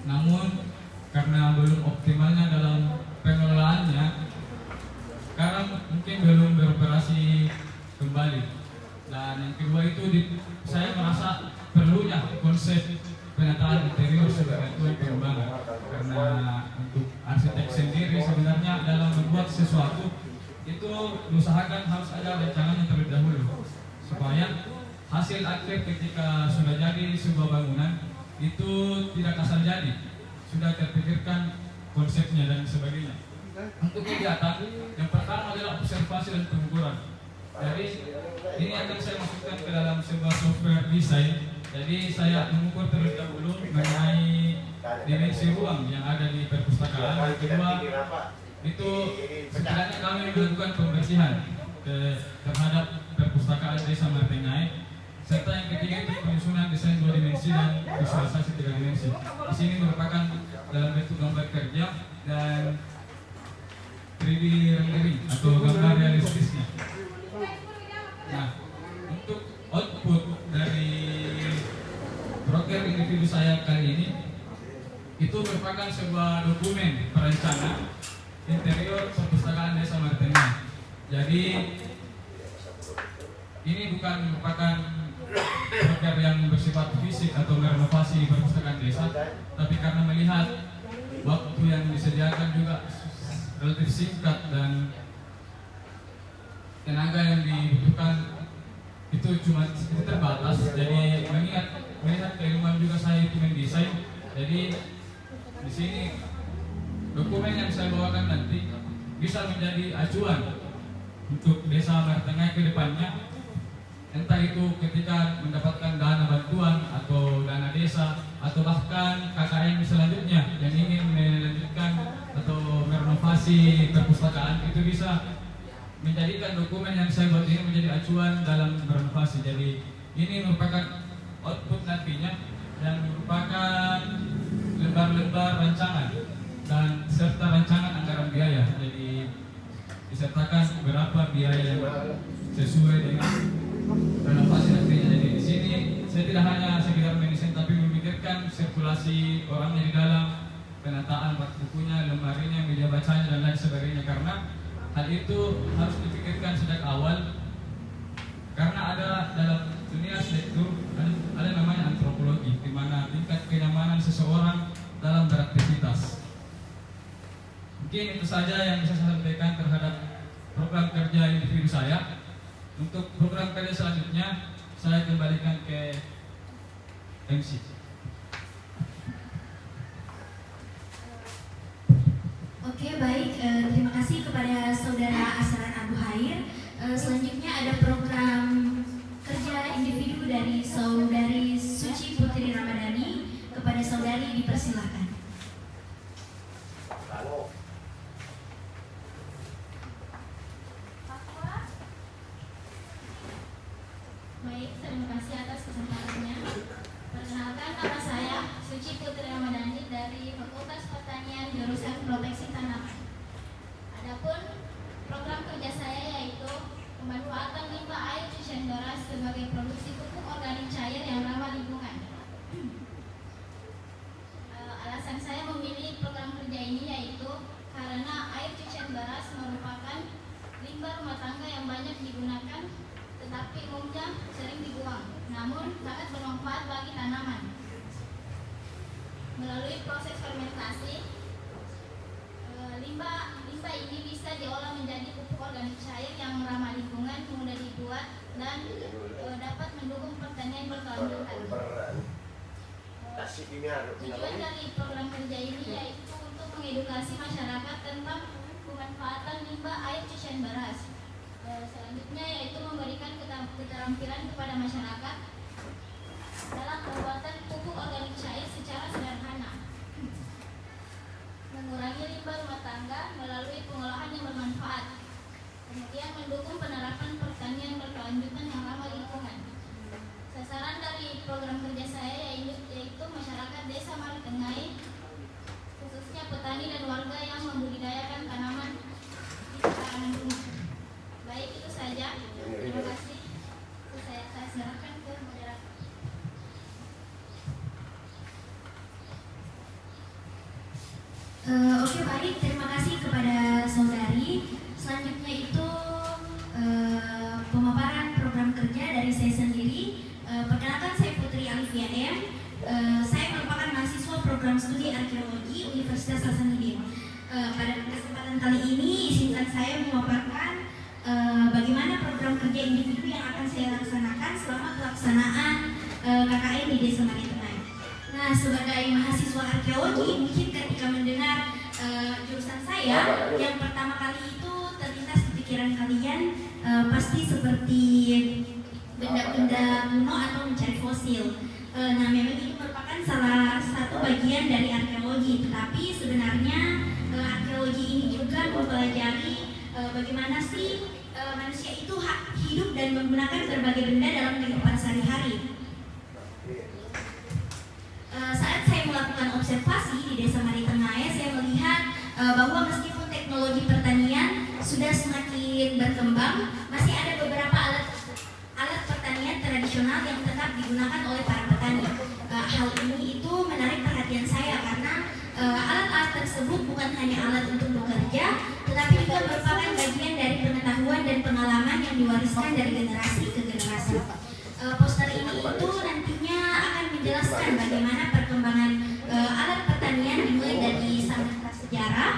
Namun karena belum optimalnya dalam pengelolaannya, sekarang mungkin belum beroperasi kembali. Dan yang kedua itu saya merasa perlunya konsep penataan interior sebagai pengembangan, karena untuk arsitek sendiri sebenarnya dalam membuat sesuatu itu diusahakan harus ada rencananya terlebih dahulu, supaya hasil akhir ketika sudah jadi sebuah bangunan itu tidak asal jadi, sudah terpikirkan konsepnya dan sebagainya. Untuk kegiatan yang pertama adalah observasi dan pengukuran. Jadi ini akan saya masukkan ke dalam sebuah software desain. Jadi saya mengukur terlebih dahulu mengenai dimensi ruang yang ada di perpustakaan. Yang kedua itu setidaknya kami melakukan pembersihan terhadap perpustakaan Desa Martengah. Serta yang ketiga itu penyusunan desain 2 dimensi dan visualisasi 3 dimensi. Di sini merupakan dalam bentuk gambar kerja dan 3D rendering atau gambar realistisnya. Nah, untuk output dari proker individu saya kali ini itu merupakan sebuah dokumen perencana interior perpustakaan Desa Martengah. Jadi ini bukan merupakan proker yang bersifat fisik atau merenovasi perpustakaan desa, tapi karena melihat waktu yang disediakan juga relatif singkat dan tenaga yang dibutuhkan itu terbatas. Jadi melihat keilmuan juga saya itu mendesain. Jadi di sini dokumen yang saya bawakan nanti bisa menjadi acuan untuk Desa Martengah ke depannya. Entah itu ketika mendapatkan dana bantuan atau dana desa, atau bahkan KKN selanjutnya yang ingin melanjutkan atau merenovasi perpustakaan, itu bisa menjadikan dokumen yang saya buat ini menjadi acuan dalam merenovasi. Jadi ini merupakan output nantinya yang merupakan lembar-lembar rancangan dan serta rancangan anggaran biaya. Jadi disertakan berapa biaya yang sesuai dengan renovasi nantinya. Jadi di sini saya tidak hanya sekedar mendesain, tapi memikirkan sirkulasi orangnya di dalam, penataan bak bukunya, lemarinya, media bacanya dan lain sebagainya. Karena hal itu harus dipikirkan sejak awal, karena ada dalam dunia arsitektur ada namanya antropologi, di mana tingkat kenyamanan seseorang dalam beraktivitas. Mungkin itu saja yang bisa saya sampaikan terhadap program kerja individu saya. Untuk program kerja selanjutnya saya kembalikan ke MC. Oke, baik. Terima kasih kepada Saudara Asran Abu Hair. Selanjutnya ada program kerja individu dari Saudari Suci Putri Ramadhani. Kepada saudari dipersilakan. Baik, terima kasih atas kesempatannya. Perkenalkan, nama saya Suci Putri Ramadhani dari Fakultas Pertanian jurusan Proteksi Tanaman. Adapun program kerja saya yaitu pemanfaatan limbah air cucian beras sebagai produksi pupuk organik cair yang ramah lingkungan. Alasan saya memilih program kerja ini yaitu karena air cucian beras merupakan limbah rumah tangga yang banyak digunakan tetapi umumnya sering dibuang, namun sangat bermanfaat bagi tanaman. Melalui proses fermentasi, limbah ini bisa diolah menjadi pupuk organik cair yang ramah lingkungan, mudah dibuat, dan dapat mendukung pertanian berkelanjutan. Tujuan dari program kerja ini yaitu untuk mengedukasi masyarakat tentang pemanfaatan limbah air cucian beras. Selanjutnya yaitu memberikan keterampilan kepada masyarakat dalam pembuatan pupuk organik cair secara sederhana, mengurangi limbah rumah tangga melalui pengolahan yang bermanfaat, kemudian mendukung penerapan pertanian berkelanjutan yang ramah lingkungan. Sasaran dari program kerja saya yaitu masyarakat Desa Maritengai, khususnya petani dan warga yang membudidayakan tanaman di pekarangan rumah. Baik, itu saja. Terima kasih. Saya serahkan ke moderator. Oke, baik, terima kasih kepada saudari. Selanjutnya itu pemaparan program kerja dari saya sendiri. Perkenalkan, saya Putri Alifia M. Saya merupakan mahasiswa program studi arkeologi Universitas Hasanuddin. Pada kesempatan kali ini izinkan saya memaparkan bagaimana program kerja individu yang akan saya laksanakan selama pelaksanaan KKN di Desa Maritengai. Nah, sebagai mahasiswa arkeologi, mungkin ketika mendengar jurusan saya, yang pertama kali itu terlintas di pikiran kalian pasti seperti benda-benda kuno atau mencari fosil. Nah, memang ini merupakan salah satu bagian dari arkeologi, tetapi sebenarnya arkeologi ini juga mempelajari bagaimana sih manusia itu hidup dan menggunakan berbagai benda dalam kehidupan sehari-hari. Saat saya melakukan observasi di Desa Maritengai, saya melihat bahwa meskipun teknologi pertanian sudah semakin berkembang, masih ada beberapa alat pertanian tradisional yang tetap digunakan oleh para petani. Hal ini itu menarik perhatian saya karena alat-alat tersebut bukan hanya alat untuk bekerja, tetapi juga merupakan bagian dari pengetahuan dan pengalaman yang diwariskan dari generasi ke generasi. Poster ini itu nantinya akan menjelaskan bagaimana perkembangan alat pertanian dimulai dari sangat prasejarah,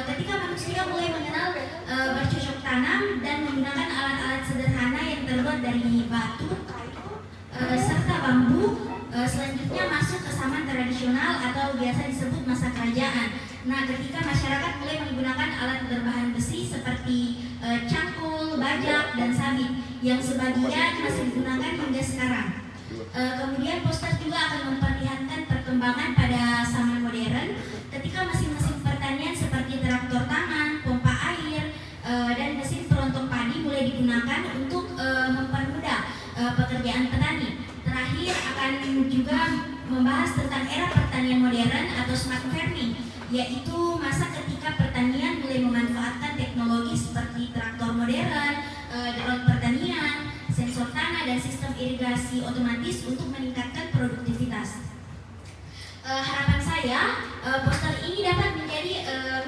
ketika manusia mulai mengenal bercocok tanam dan menggunakan alat-alat sederhana yang terbuat dari batu, kayu, serta bambu. Selanjutnya masuk ke saman tradisional atau biasa disebut masa kerajaan. Nah, ketika masyarakat mulai menggunakan alat berbahan besi seperti cangkul, bajak, dan sabit yang sebagian masih digunakan hingga sekarang. Kemudian poster juga akan memperlihatkan perkembangan pada zaman modern ketika mesin-mesin pertanian seperti traktor tangan, pompa air, dan mesin perontong padi mulai digunakan untuk mempermudah pekerjaan petani. Terakhir akan juga membahas tentang era pertanian modern atau smart farming, yaitu masa ketika pertanian mulai memanfaatkan teknologi seperti traktor modern, drone pertanian, sensor tanah, dan sistem irigasi otomatis untuk meningkatkan produktivitas. Harapan saya, poster ini dapat menjadi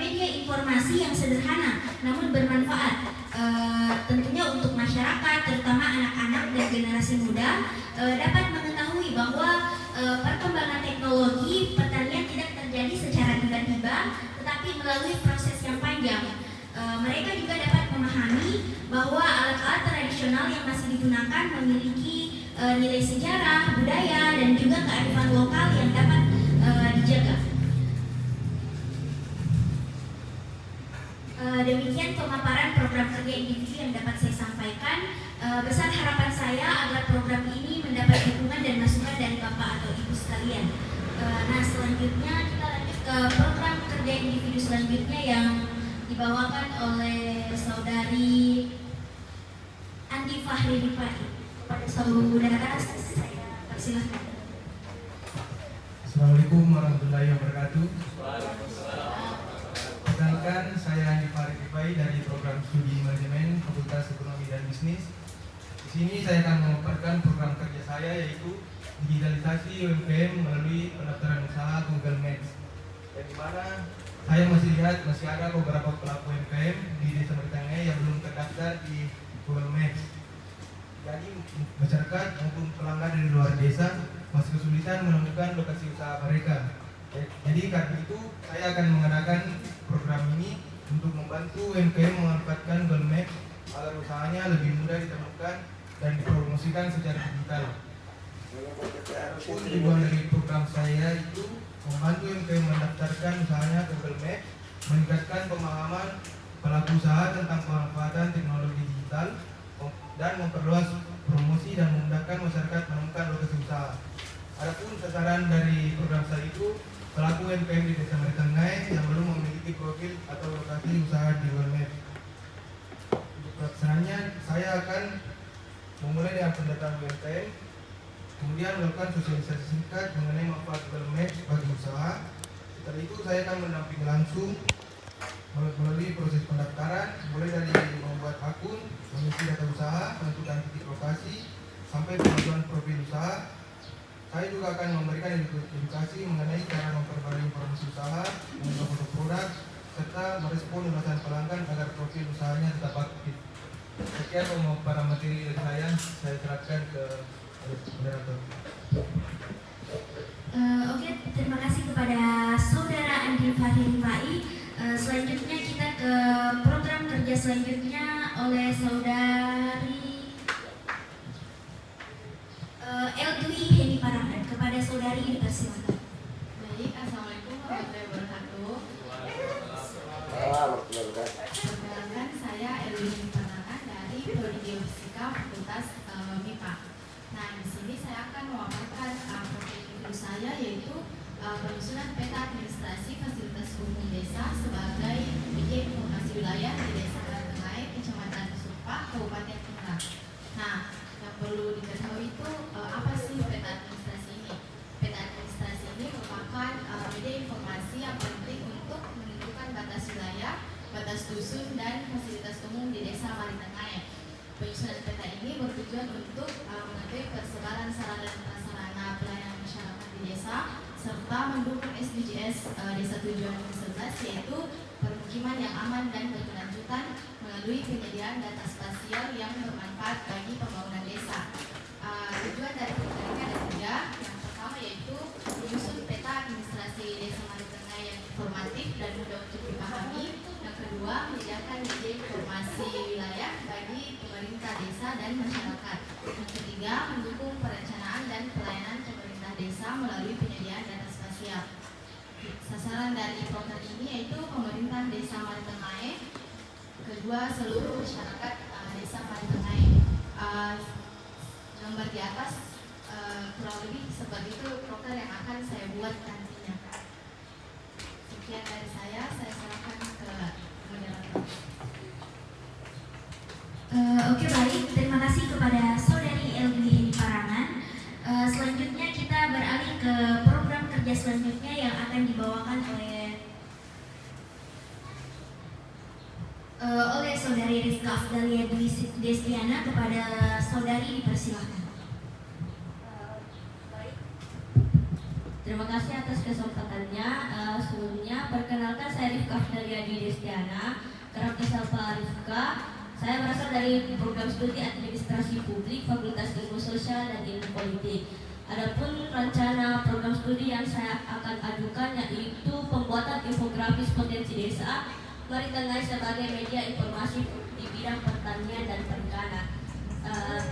media informasi yang sederhana namun bermanfaat, tentunya untuk masyarakat, terutama anak-anak dan generasi muda, dapat mengetahui bahwa perkembangan teknologi pertanian tidak terjadi secara tiba-tiba, tetapi melalui proses yang panjang. Mereka juga dapat memahami bahwa alat-alat tradisional yang masih digunakan memiliki nilai sejarah, budaya, dan juga kearifan lokal yang dapat dijaga. Demikian pemaparan program kerja individu yang dapat saya sampaikan. Besar harapan saya agar program ini mendapat dukungan dan masukan dari Bapak atau Ibu sekalian. Nah, selanjutnya kita lanjut ke program kerja individu selanjutnya yang dibawakan oleh Saudari Andi Fahri Rifai. Pada Saudara Udara, saya persilahkan. Assalamualaikum warahmatullahi wabarakatuh. Perkenalkan, saya Andi Fahri Rifai dari program studi manajemen Fakultas Ekonomi dan Bisnis. Di sini saya akan memaparkan program kerja saya, yaitu digitalisasi UMKM melalui pendaftaran usaha Google Maps. Yang dimana saya masih ada beberapa pelaku UMKM di Desa Maritengah yang belum terdaftar di Google Maps. Jadi masyarakat maupun pelanggan dari luar desa masih kesulitan menemukan lokasi usaha mereka. Jadi karena itu saya akan mengadakan program ini untuk membantu UMKM memanfaatkan Google Maps agar usahanya lebih mudah ditemukan dan dipromosikan secara digital. Tujuan dari program saya itu membantu UMKM mendaftarkan usahanya ke Google Maps, meningkatkan pemahaman pelaku usaha tentang pemanfaatan teknologi digital, dan memperluas promosi dan memudahkan masyarakat menemukan lokasi usaha. Adapun sasaran dari program saya itu pelaku UMKM di Desa Maritengah yang belum memiliki profil atau lokasi usaha di Google Maps. Untuk pelaksanaannya, saya akan memulai dengan pendataan UMKM, kemudian melakukan sosialisasi singkat mengenai manfaat Google Maps bagi usaha. Setelah itu saya akan mendampingi langsung melalui proses pendaftaran, mulai dari membuat akun, mengisi data usaha, menentukan titik lokasi, sampai pengajuan profil usaha. Saya juga akan memberikan edukasi mengenai cara memperbarui informasi usaha, mengunggah foto produk, serta merespon ulasan pelanggan agar profil usahanya tetap aktif. Sekian pemaparan materi dari saya serahkan ke moderator. Oke, terima kasih kepada Saudara Andi Fahri Rifai. Selanjutnya kita ke program kerja selanjutnya oleh Saudari Eldwi Heni Parangan. Kepada Saudari dipersilakan. Baik, Assalamualaikum warahmatullahi wabarakatuh. Perkenalkan, saya Eldwi Heni Parangan dari Prodi Geofisika Fakultas MIPA. Nah, di sini saya akan memaparkan program individu saya, yaitu penyusunan peta administrasi fasilitas umum desa sebagai media informasi wilayah di Desa Maritengah, Kecamatan Supa, Kabupaten Tangerang. Nah, yang perlu diketahui itu apa sih peta administrasi ini? Peta administrasi ini merupakan media informasi yang penting untuk menentukan batas wilayah, batas dusun, dan fasilitas umum di Desa Maritengah. Penyusunan peta ini bertujuan untuk mengetahui persebaran sarana dan prasarana pelayanan masyarakat di desa, serta mendukung SDGs Desa Tujuan 11, yaitu permukiman yang aman dan berkelanjutan melalui penyediaan data spasial yang bermanfaat bagi pembangunan desa. Tujuan dari program ini ada tiga. Yang pertama yaitu menyusun peta administrasi Desa Maritengah yang informatif dan mudah untuk dipahami. Yang kedua, menyediakan media informasi wilayah bagi pemerintah desa dan masyarakat. Yang ketiga, mendukung perencanaan dan pelayanan pemerintah desa melalui penyediaan data spasial. Sasaran dari program ini yaitu pemerintahan Desa Maritengah, kedua seluruh masyarakat Desa Maritengah. Gambar di atas kurang lebih seperti itu program yang akan saya buat nantinya. Sekian dari saya serahkan ke moderator. Oke, baik, terima kasih kepada Saudari Eldwi Heni Parangan. Selanjutnya kita beralih ke program kerja selanjutnya yang akan dibawakan oleh Saudari Rizka Afdalia Dwi Destiana. Kepada Saudari dipersilahkan. Terima kasih atas kesempatannya. Sebelumnya perkenalkan, saya Rizka Afdalia Dwi Destiana, kerap disapa Rizka. Saya berasal dari program studi administrasi publik Fakultas Ilmu Sosial dan Ilmu Politik. Adapun rencana program studi yang saya akan ajukan yaitu pembuatan infografis potensi desa Maritengah sebagai media informasi di bidang pertanian dan perikanan.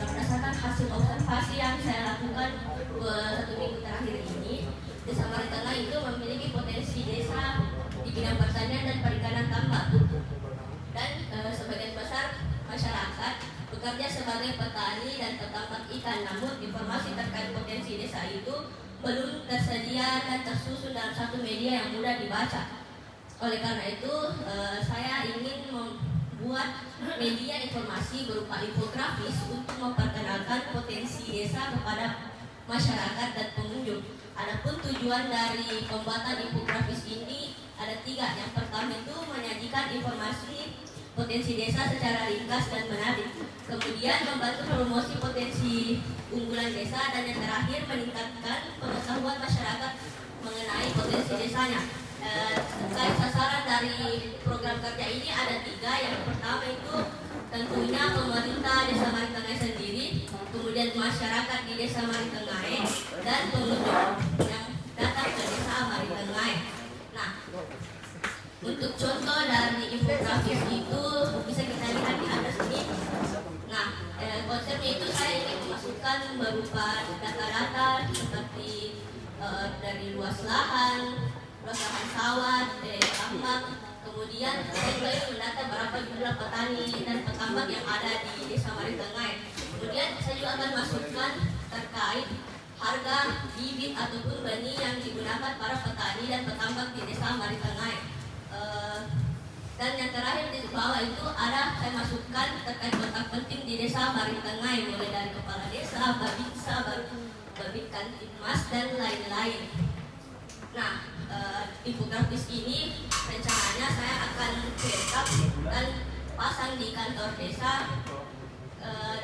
Berdasarkan hasil observasi yang saya lakukan 1 minggu terakhir ini, Desa Maritengah itu memiliki potensi desa di bidang pertanian dan perikanan tambak. bekerja sebagai petani dan petambak ikan, namun informasi terkait potensi desa itu belum tersedia dan tersusun dalam satu media yang mudah dibaca. Oleh karena itu, saya ingin membuat media informasi berupa infografis untuk memperkenalkan potensi desa kepada masyarakat dan pengunjung. Adapun tujuan dari pembuatan infografis ini ada 3. Yang pertama itu menyajikan informasi potensi desa secara ringkas dan menarik. Kemudian membantu promosi potensi unggulan desa, dan yang terakhir meningkatkan pengetahuan masyarakat mengenai potensi desanya. Terkait sasaran dari program kerja ini ada 3. Yang pertama itu tentunya pemerintah Desa Maritengah sendiri, kemudian masyarakat di Desa Maritengah, dan pengunjung yang datang ke Desa Maritengah. Nah, untuk contoh dari infografis itu bisa kita lihat di atas ini. Nah, konsepnya itu saya ingin memasukkan berupa data-data seperti dari luas lahan sawah, tambak. Kemudian saya juga ingin mendata berapa jumlah petani dan petambak yang ada di Desa Maritengah. Kemudian saya juga akan masukkan terkait harga bibit ataupun benih yang digunakan para petani dan petambak di Desa Maritengah. Dan yang terakhir di bawah itu ada saya masukkan terkait kontak penting di Desa Maritengah, mulai dari kepala desa, babinsa, babit kantinmas, dan lain-lain. Nah, infografis ini rencananya saya akan cetak dan pasang di kantor desa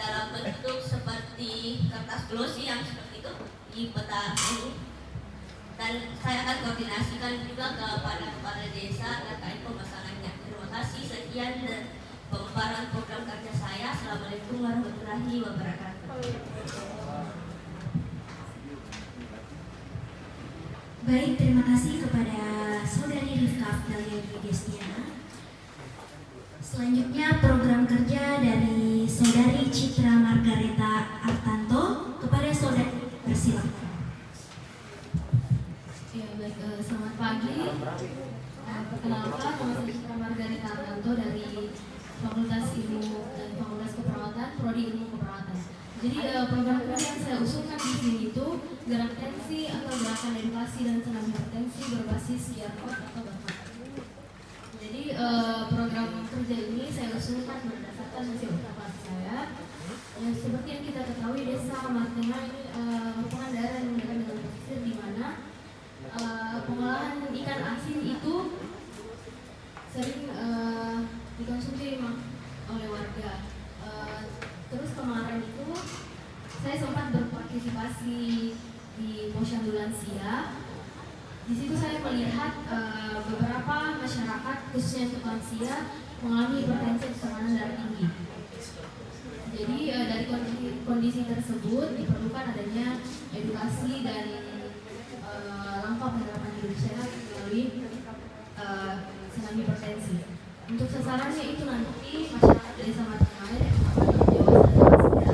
dalam bentuk seperti kertas glossy yang seperti itu di peta ini. Dan saya akan koordinasikan juga kepada kepala desa terkait pemasangannya. Terima kasih, sekian dan pemaparan program kerja saya. Assalamualaikum warahmatullahi wabarakatuh. Baik, terima kasih kepada Saudari Rifka Afdalia Destiana. Selanjutnya program kerja dari Saudari Citra Margareta Artanto kepada Saudari, persilakan. Ya, baik, selamat pagi. Perkenalkan, nama saya Citra Margareta Artanto dari Fakultas Ilmu dan Fakultas Keperawatan, Prodi Ilmu Keperawatan. Jadi program kerja yang saya usulkan di sini itu gerak tensi atau gerakan edukasi dan senam hipertensi berbasis QR code atau barcode. Jadi program kerja ini saya usulkan berdasarkan hasil observasi saya. Seperti yang kita ketahui, Desa Maritengah ini merupakan daerah yang dekat dengan pesisir, di mana pengolahan ikan asin itu sering dikonsumsi oleh warga. Terus kemarin itu saya sempat berpartisipasi di Posyandu Lansia. Di situ saya melihat beberapa masyarakat, khususnya untuk lansia, mengalami hipertensi tekanan darah tinggi. Jadi dari kondisi tersebut diperlukan adanya edukasi dan langkah penerapan hidup sehat melalui senam hipertensi. Untuk sasarannya itu nanti masyarakat Desa Maritengah yang dewasa dan lansia.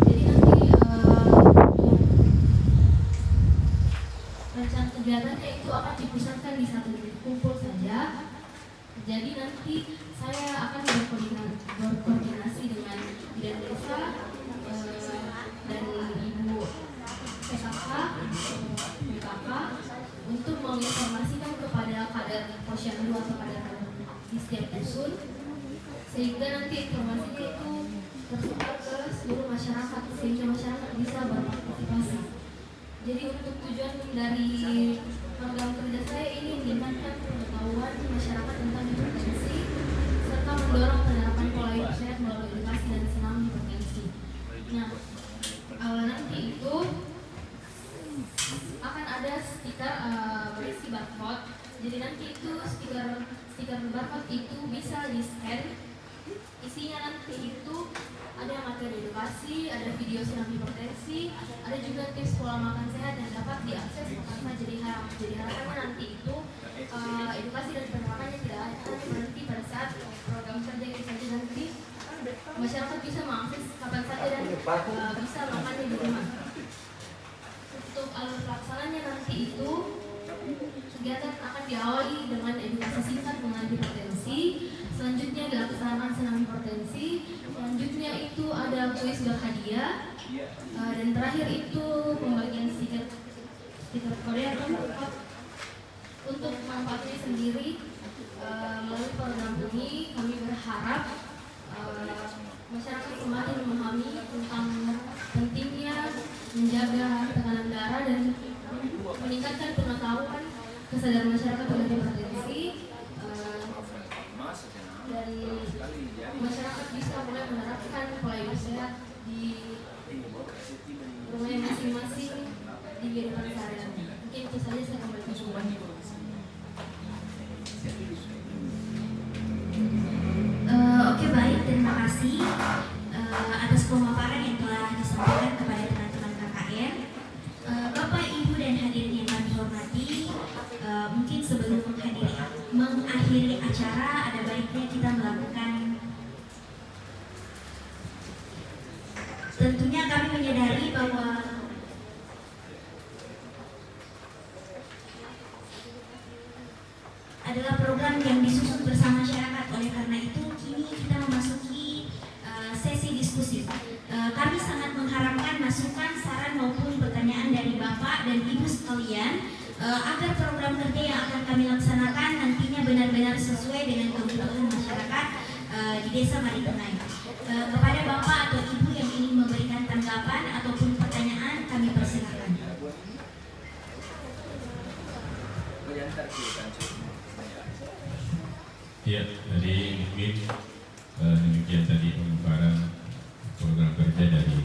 Jadi nanti rencana kegiatannya itu akan dipusatkan di satu titik kumpul saja. Jadi nanti saya akan berkoordinasi dengan bidan desa dan ibu PKK untuk menginformasikan kepada kader posyandu atau kader di setiap dusun, sehingga nanti informasinya itu tersebar ke seluruh masyarakat, sehingga masyarakat bisa berpartisipasi. Jadi untuk tujuan dari program kerja saya ini meningkatkan pengetahuan masyarakat tentang hipertensi serta mendorong penerapan pola hidup sehat melalui edukasi dan senam hipertensi. Nah, nanti itu akan ada stiker berisi barcode. Jadi nanti itu stiker barcode itu bisa di-scan. Isinya nanti itu ada materi edukasi, ada video senam hipertensi, ada juga tips pola makan sehat yang dapat diakses kapan saja. Jadi harapannya nanti itu edukasi dan penerapannya tidak akan berhenti pada saat program kerja ini saja. Nanti masyarakat bisa mengakses kapan saja dan bisa makannya di rumah. Untuk alur pelaksananya nanti itu Kegiatan akan diawali dengan edukasi singkat mengenai hipertensi. Selanjutnya dilaksanakan senam hipertensi. Selanjutnya itu ada kuis berhadiah. Dan terakhir itu pembagian stiker kode untuk manfaatnya sendiri. Melalui program ini kami berharap masyarakat semakin memahami tentang pentingnya menjaga tekanan darah dan meningkatkan pengetahuan kesadaran masyarakat terhadap hipertensi, dan masyarakat bisa mulai menerapkan pola hidup sehat di rumahnya masing-masing di kehidupan sehari-hari. Mungkin itu saja, saya kembali semuanya. Oke, baik, terima kasih atas pemaparan yang telah disampaikan kepada teman-teman KKN. Bapak, Ibu, dan hadirin yang kami hormati, mungkin sebelum mengakhiri acara, ada baiknya kita melakukan. Tentunya kami menyadari bahwa adalah program yang disusun bersama masyarakat. Oleh karena itu, kini kita memasuki sesi diskusi. Kami sangat mengharapkan masukan, saran maupun pertanyaan dari Bapak dan Ibu sekalian agar program kerja yang akan kami laksanakan nantinya benar-benar sesuai dengan kebutuhan masyarakat di Desa Maritengai. Kepada Bapak atau Ibu yang ingin memberikan tanggapan ataupun pertanyaan, kami persilakan. Ya, jadi mungkin demikian tadi pemaparan program kerja dari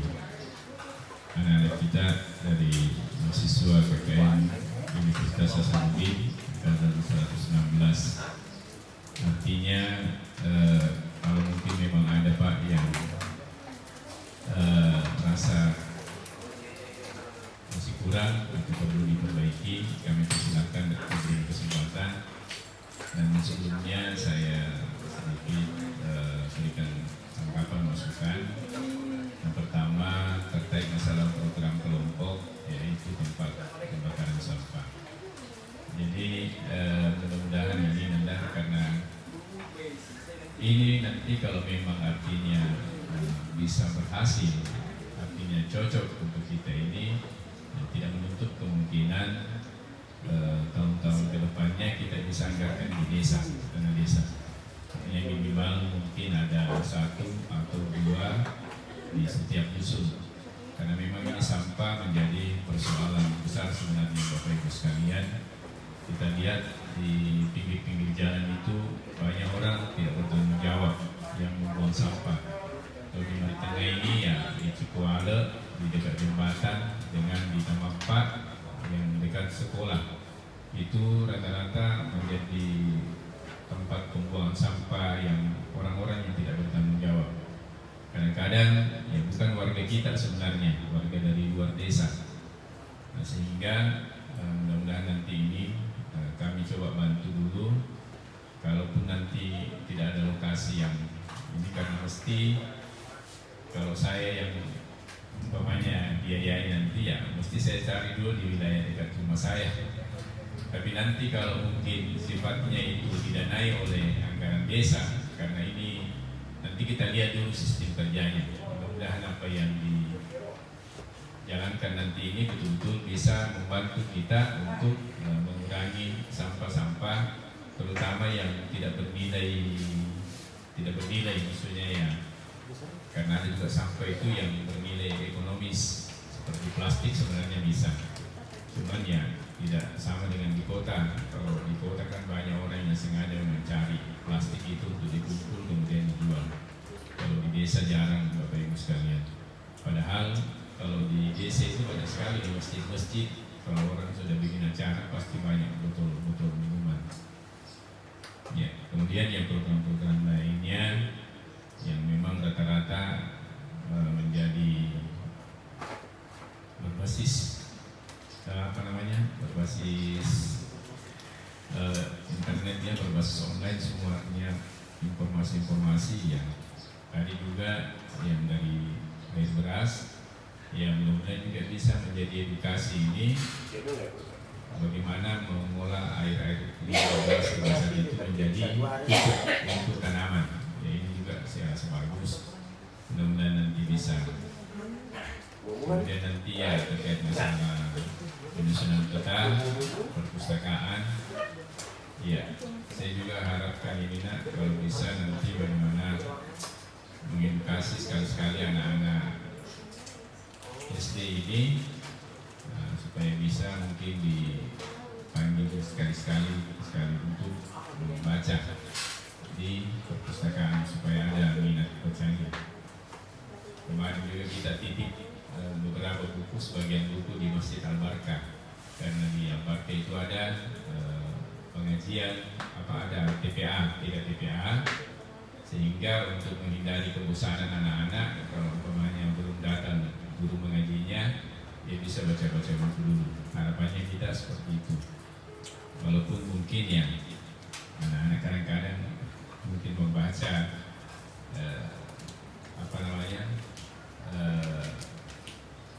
anak-anak kita dari mahasiswa KKN Universitas Hasanuddin angkatan 116. Artinya kalau mungkin memang ada Pak yang rasa masih kurang atau perlu diperbaiki, kami persilakan dan beri kesempatan. Dan sebelumnya saya sedikit berikan tanggapan masukan. Yang pertama terkait masalah program kelompok, yaitu tempat pembakaran sampah. Jadi mudah-mudahan ini nanti, karena ini nanti kalau memang artinya bisa berhasil, artinya cocok untuk kita ini, tidak menutup kemungkinan tahun-tahun ke depannya kita bisa anggarkan di desa, karena desa yang minimal mungkin ada 1 atau 2 di setiap dusun, karena memang ini sampah menjadi persoalan besar sebenarnya Bapak Ibu sekalian. Kita lihat di pinggir-pinggir jalan itu banyak orang tidak bertanggung jawab yang membuang sampah. Kalau di Maritengai ini ya di Cikuale, di dekat jembatan, dengan di Taman 4 yang dekat sekolah, itu rata-rata menjadi tempat pembuangan sampah yang orang-orang yang tidak bertanggung jawab. Kadang-kadang ya bukan warga kita sebenarnya, warga dari luar desa. Nah, sehingga mudah-mudahan nanti ini kami coba bantu dulu. Kalaupun nanti tidak ada lokasi yang ini, karena mesti kalau saya yang umpamanya biayai nanti ya mesti saya cari dulu di wilayah dekat rumah saya. Tapi nanti kalau mungkin sifatnya itu didanai oleh anggaran desa, karena ini nanti kita lihat dulu sistem kerjanya. Mudah-mudahan apa yang dijalankan nanti ini betul-betul bisa membantu kita untuk mengurangi sampah-sampah, terutama yang tidak bernilai maksudnya ya. Karena ada juga sampah itu yang bernilai ekonomis, seperti plastik sebenarnya bisa. Cuman ya tidak sama dengan di kota. Kalau di kota kan banyak orang yang sengaja mencari plastik itu untuk dikumpul kemudian dijual. Kalau di desa jarang Bapak Ibu sekalian. Padahal kalau di desa itu banyak sekali di masjid-masjid. Kalau orang sudah bikin acara pasti banyak botol-botol minuman. Ya, kemudian yang program-program lainnya yang memang rata-rata menjadi berbasis berbasis internetnya, berbasis online, semuanya informasi-informasi yang tadi juga yang dari air beras, yang mudah-mudahan juga bisa menjadi edukasi ini bagaimana mengolah air-air limbah basah itu menjadi pupuk untuk tanaman. Ya, ini juga saya rasa bagus. Mudah-mudahan nanti bisa. Kemudian nanti ya terkait masalah penyusunan peta, perpustakaan. Ya, saya juga harapkan ini kalau bisa nanti bagaimana mengedukasi sekali-sekali anak-anak SD ini supaya bisa mungkin dipanggil sekali-sekali untuk membaca di perpustakaan supaya ada minat bacanya. Kemarin juga kita titip beberapa buku, sebagian buku di Masjid Al-Barkah, karena di Al-Barkah itu ada pengajian, ada TPA, 3 TPA, sehingga untuk menghindari kebosanan anak-anak, kalau umpamanya belum datang guru mengajinya, dia bisa baca-baca buku dulu. Harapannya kita seperti itu. Walaupun mungkin ya anak-anak kadang-kadang mungkin membaca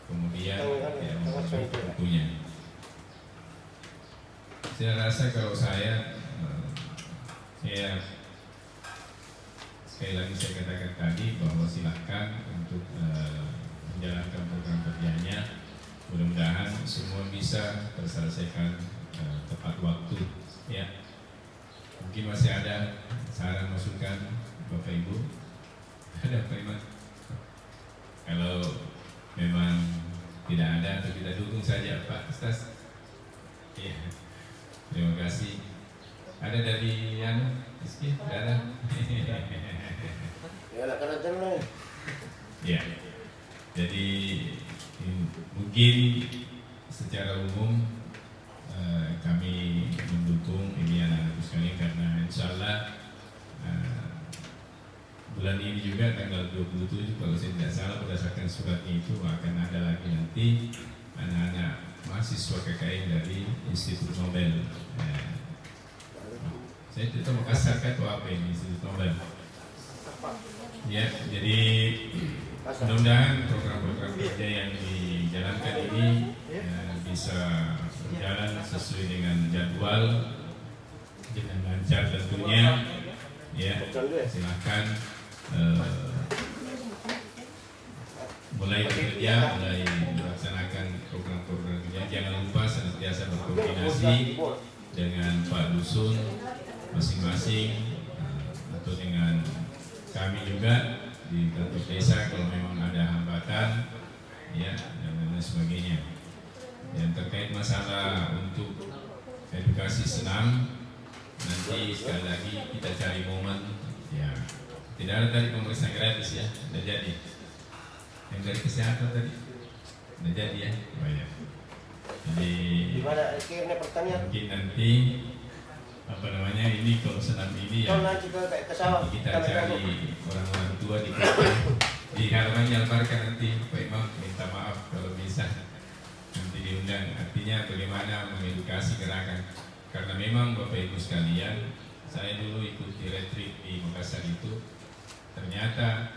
kemudian tidak membaca bukunya. Saya rasa kalau saya sekali lagi saya katakan tadi bahwa silahkan untuk menjalankan program kerjanya. Mudah-mudahan semua bisa terselesaikan tepat waktu. Ya, mungkin masih ada saran masukan Bapak Ibu. Ada Pak Iman? Kalau memang tidak ada atau kita dukung saja Pak Ustaz. Ya, terima kasih. Ada dari Rizky? Ada? Ya, lah karena jalan. Ya, jadi mungkin secara umum kami mendukung ini anak-anak sekalian, karena insya Allah bulan ini juga tanggal 27 kalau saya tidak salah berdasarkan suratnya itu akan ada lagi nanti anak-anak mahasiswa KKN dari Institut Nobel. Saya tidak tahu Makassar atau apa ini Institut Nobel. Ya, jadi mudah-mudahan program-program kerja yang dijalankan ini bisa berjalan sesuai dengan jadwal, dengan lancar tentunya. Ya, silakan mulai bekerja, mulai melaksanakan program-program kerja. Jangan lupa senantiasa berkoordinasi dengan Pak Dusun masing-masing atau dengan kami juga di kantor desa kalau memang ada hambatan, ya, dan lain sebagainya. Yang terkait masalah untuk edukasi senam, nanti sekali lagi kita cari momen. Ya, tidak ada tadi pemeriksaan gratis ya, sudah jadi. Yang dari kesehatan tadi, sudah jadi ya, banyak. Jadi mungkin nanti ini kalau senam ini ya nanti kita cari orang-orang tua di halaman Al-Barkah nanti Pak Imam minta maaf kalau bisa nanti diundang. Artinya bagaimana mengedukasi gerakan, karena memang Bapak Ibu sekalian, saya dulu ikut di retreat di Makassar itu, ternyata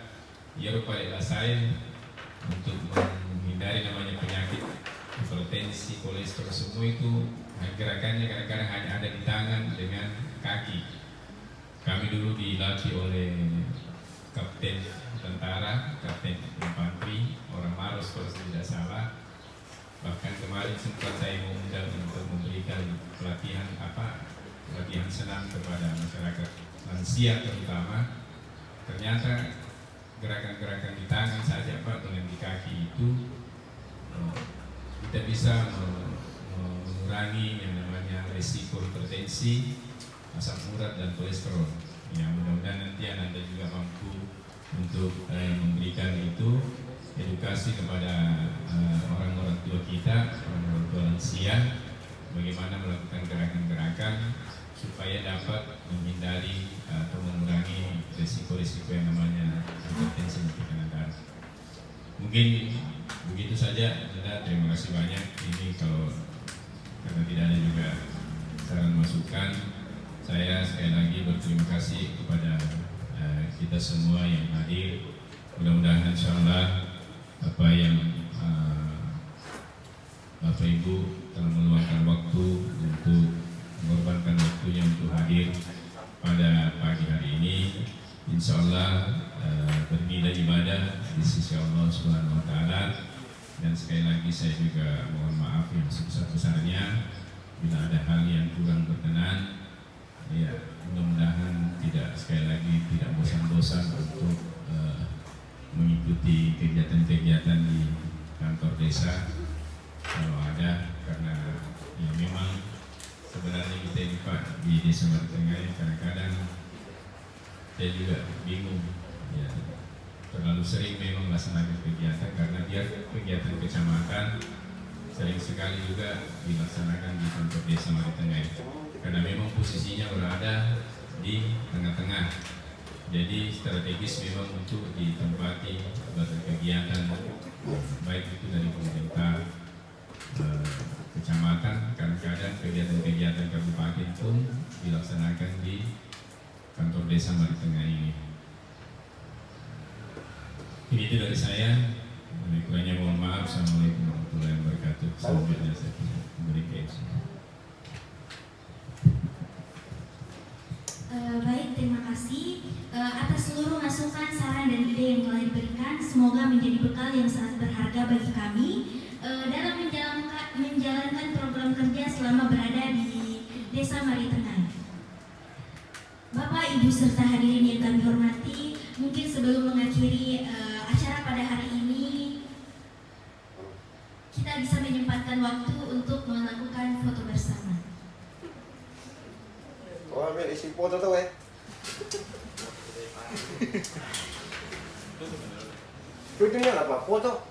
ia berupaya saya untuk menghindari namanya penyakit hipertensi, kolesterol, semua itu gerakannya kadang-kadang hanya ada di tangan dengan kaki. Kami dulu dilatih oleh kapten tentara, kapten infanteri, orang Maros kalau saya tidak salah. Bahkan kemarin sempat saya mengundang untuk memberikan pelatihan senam kepada masyarakat lansia terutama. Ternyata gerakan-gerakan di tangan saja Pak, dengan di kaki itu kita bisa mengurangi yang namanya risiko hipertensi, asam urat dan kolesterol. Ya, mudah-mudahan nanti Anda juga mampu untuk memberikan itu edukasi kepada orang-orang tua kita, orang-orang tua lansia, bagaimana melakukan gerakan-gerakan supaya dapat menghindari atau mengurangi risiko-risiko yang namanya hipertensi di tekanan darah. Mungkin begitu saja. Terima kasih banyak. Ini kalau karena tidak ada juga saran masukan, saya sekali lagi berterima kasih kepada kita semua yang hadir. Mudah-mudahan insyaallah apa yang Bapak Ibu telah meluangkan waktu untuk mengorbankan waktunya untuk hadir pada pagi hari ini. Insya Allah bernilai ibadah di sisi Allah Subhanahu Wa Taala. Dan sekali lagi saya juga mohon maaf yang sebesar-besarnya bila ada hal yang kurang berkenan. Ya, mudah-mudahan sekali lagi tidak bosan-bosan untuk mengikuti kegiatan-kegiatan di kantor desa kalau ada, karena ya memang sebenarnya kita ini Pak di Desa Maritengah kadang-kadang saya juga bingung ya, terlalu sering memang melaksanakan kegiatan karena dia kegiatan kecamatan sering sekali juga dilaksanakan di kantor Desa Maritengah karena memang posisinya berada di tengah-tengah. Jadi strategis memang untuk ditempati berkegiatan baik itu dari pemerintah kecamatan, kadang-kadang kegiatan-kegiatan kabupaten pun dilaksanakan di kantor Desa Maritengah ini. Ini itu dari saya. Kurangnya mohon maaf. Assalamualaikum warahmatullahi wabarakatuh. Selanjutnya saya beri keisi. Baik, terima kasih atas seluruh masukan, saran, dan ide yang telah diberikan. Semoga menjadi bekal yang sangat berharga bagi kami dalam menjalankan program kerja selama berada di Desa Maritengah. Bapak, Ibu, serta hadirin yang kami hormati, mungkin sebelum mengakhiri acara pada hari ini, kita bisa menyempatkan waktu untuk melakukan foto bersama. Oh, ambil isi foto tuh, Tujuannya apa? Foto.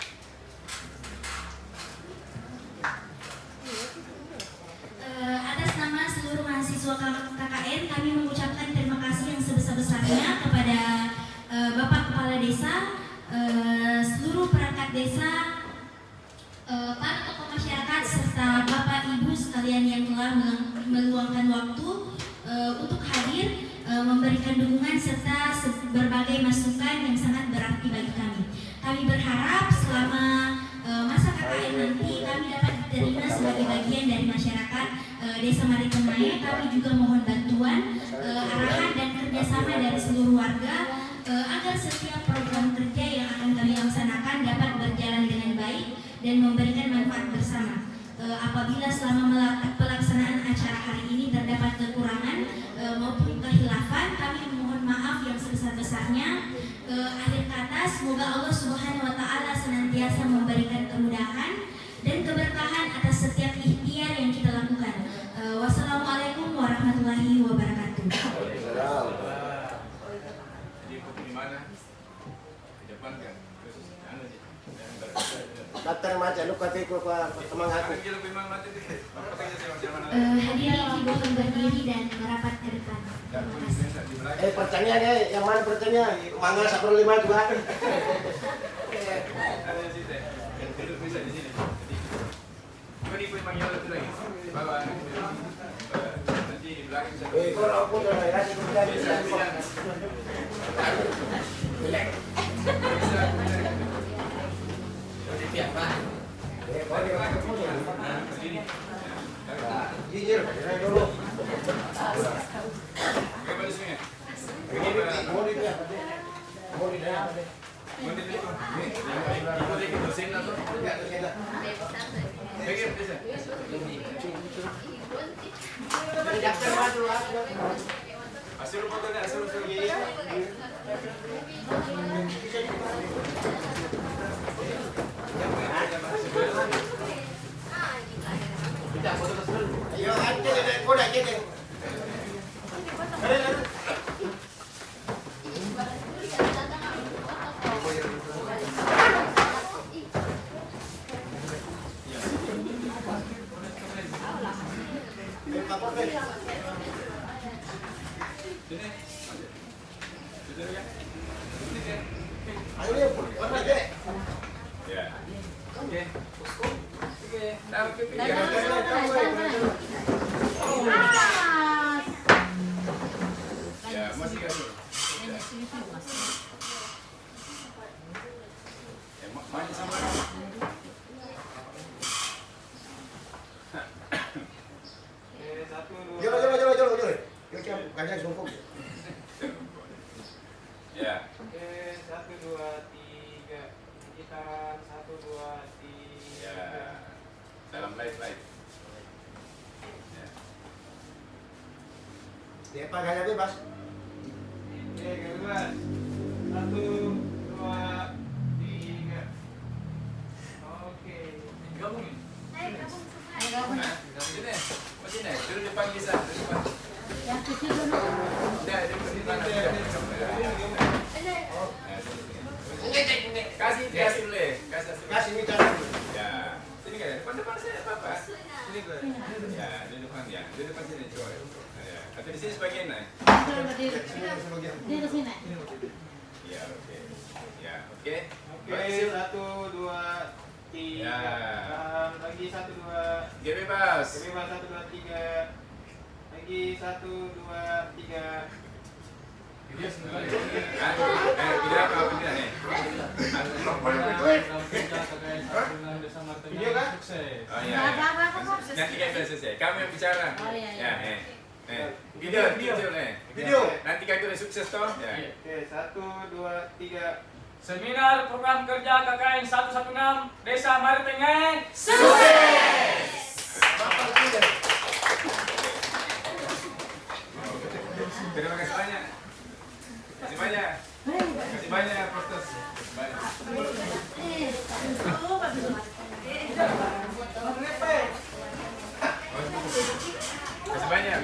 Atas nama seluruh mahasiswa KKN, kami mengucapkan terima kasih yang sebesar-besarnya kepada Bapak Kepala Desa, seluruh perangkat desa, para tokoh masyarakat, serta Bapak Ibu sekalian yang telah meluangkan waktu untuk hadir, memberikan dukungan serta berbagai masukan yang sangat berarti bagi kami. Kami berharap selama masa KKN nanti kami dapat diterima sebagai bagian dari masyarakat Desa Maritengah. Kami juga mohon bantuan, arahan dan kerjasama dari seluruh warga agar setiap program kerja yang akan kami laksanakan dapat berjalan dengan baik dan memberikan manfaat bersama. Apabila selama pelaksanaan acara hari ini terdapat kekurangan maupun kehilafan, kami mohon maaf yang sebesar-besarnya. Akhir kata, semoga Allah Subhanahu Wa Taala senantiasa memberikan kemudahan dan keberkahan atas setiap ikhtiar yang kita lakukan. Wassalamualaikum warahmatullahi wabarakatuh. Datar macam lu kata ikut teman aku. Hadirin dibolehkan berdiri dan merapat ke depan. Terima kasih. Pertanyaan yang mana pertanyaan? Mangga 1/5 juga. Kalau aku dah ya sudah bisa. Jujur, dulu. Ayo, ada kita. Ayo, Kalian sungguh. Ya. Oke, 1, 2, 3. Sekitaran 1, 2, 3. Ya. Salam live. Ya. Dia pakai bebas. Oke, bebas. 1, 2, 3. Oke. Gabungin. Sini. Sini. Duduk depan bisa. Yang kecil dulu. Ya, duduk di mana? Kasih dulu. Kasih ini cara. Ya. Sini kan. Depan saya apa? Sini gue. Ya, di depan ya. Di depan sini coy. Ya. Atau di sini sebagian naik. Dia ke sini. Ya, oke. Ya, oke. Oke, 1, 2, 3. Ya. Lagi 1, 2. Dia bebas. Bebas 1, 2, 3. Lagi 1, 2, 3. Video sebentar. Video apa nih? Video kan? Sukses. Oh iya. Nanti kita selesai. Kamu yang bicara. Oh, iya. Ya, Video. Nanti kau udah sukses toh. Ya. Oke, 1, 2, 3. Seminar program kerja KKN 116 Desa Maritengeng. Terima kasih banyak. Kasih banyak, Postos. Kasih banyak.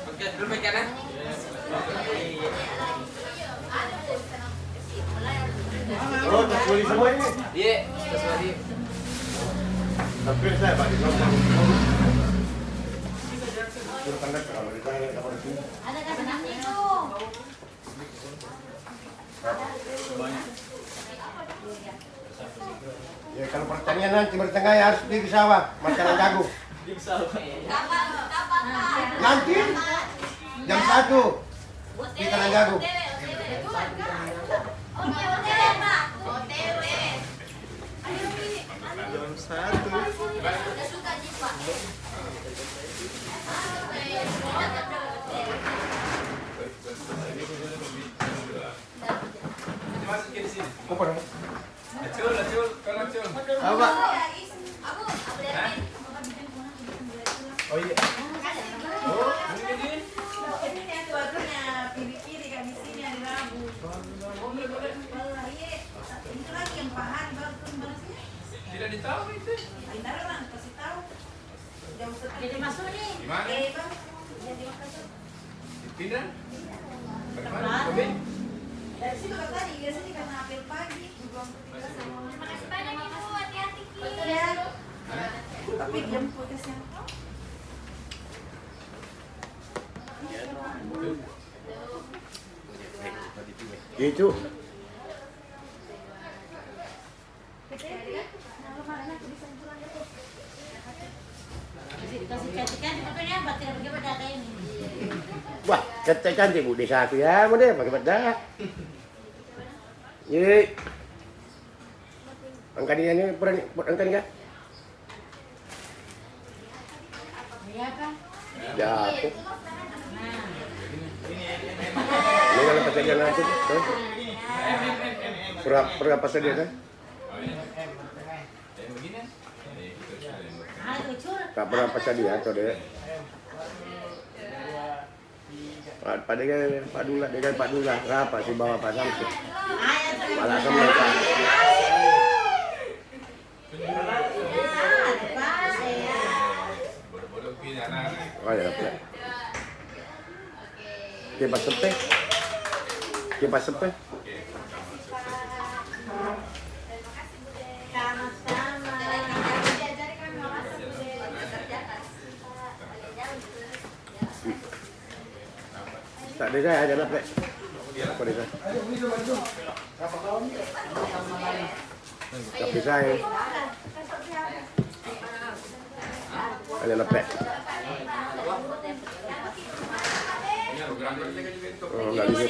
Oke, dulu pegang ya. Oh, tersulit semua ini. Iya, tersulit. Tapi saya pakai nomor. Tanda kalau ditanya kapan sini. Ada kasih itu. Ya kalau pertanian nanti bertengah ya harus di sawah, makanan jagung. Nanti jam 1 di tanah jagung. Masukin di sini. Apa dong? Acul, tolong acul. Apa? Oh iya. Tidak ditahu itu. Jadi masuk nih. Gimana? Pindah? Bagaimana? Kopi? Dari situ kan tadi, biasanya karena apel pagi. Terima kasih banyak Ibu, hati-hati Ki. Betul ya. Tapi jam protesnya Itu. Dikasih cantikan sebetulnya buat tidak pakai bedak kayak ini. Wah, cantik Bu desa aku ya, mau deh pakai bedak. Ye. Angkat ini peran angkat enggak? Iya kan? Jatuh. Nah. Ini kalau pas dia nanti, berapa saja kan? Begini. Ah, itu cur. Tak berapa saja atau deh. Pada dia padula, dia kan padula. Berapa sih bawa Pak Samsul? Malah sama Pak. Bodoh-bodoh pilih anak. Oh ya, Pak. Kipas sepe. Kipas sepe. Oke, Tak ada saya aja nak. Apa dia? Tapi saya ada lepek. Ini program kerja kan juga itu. Oh, enggak bisa.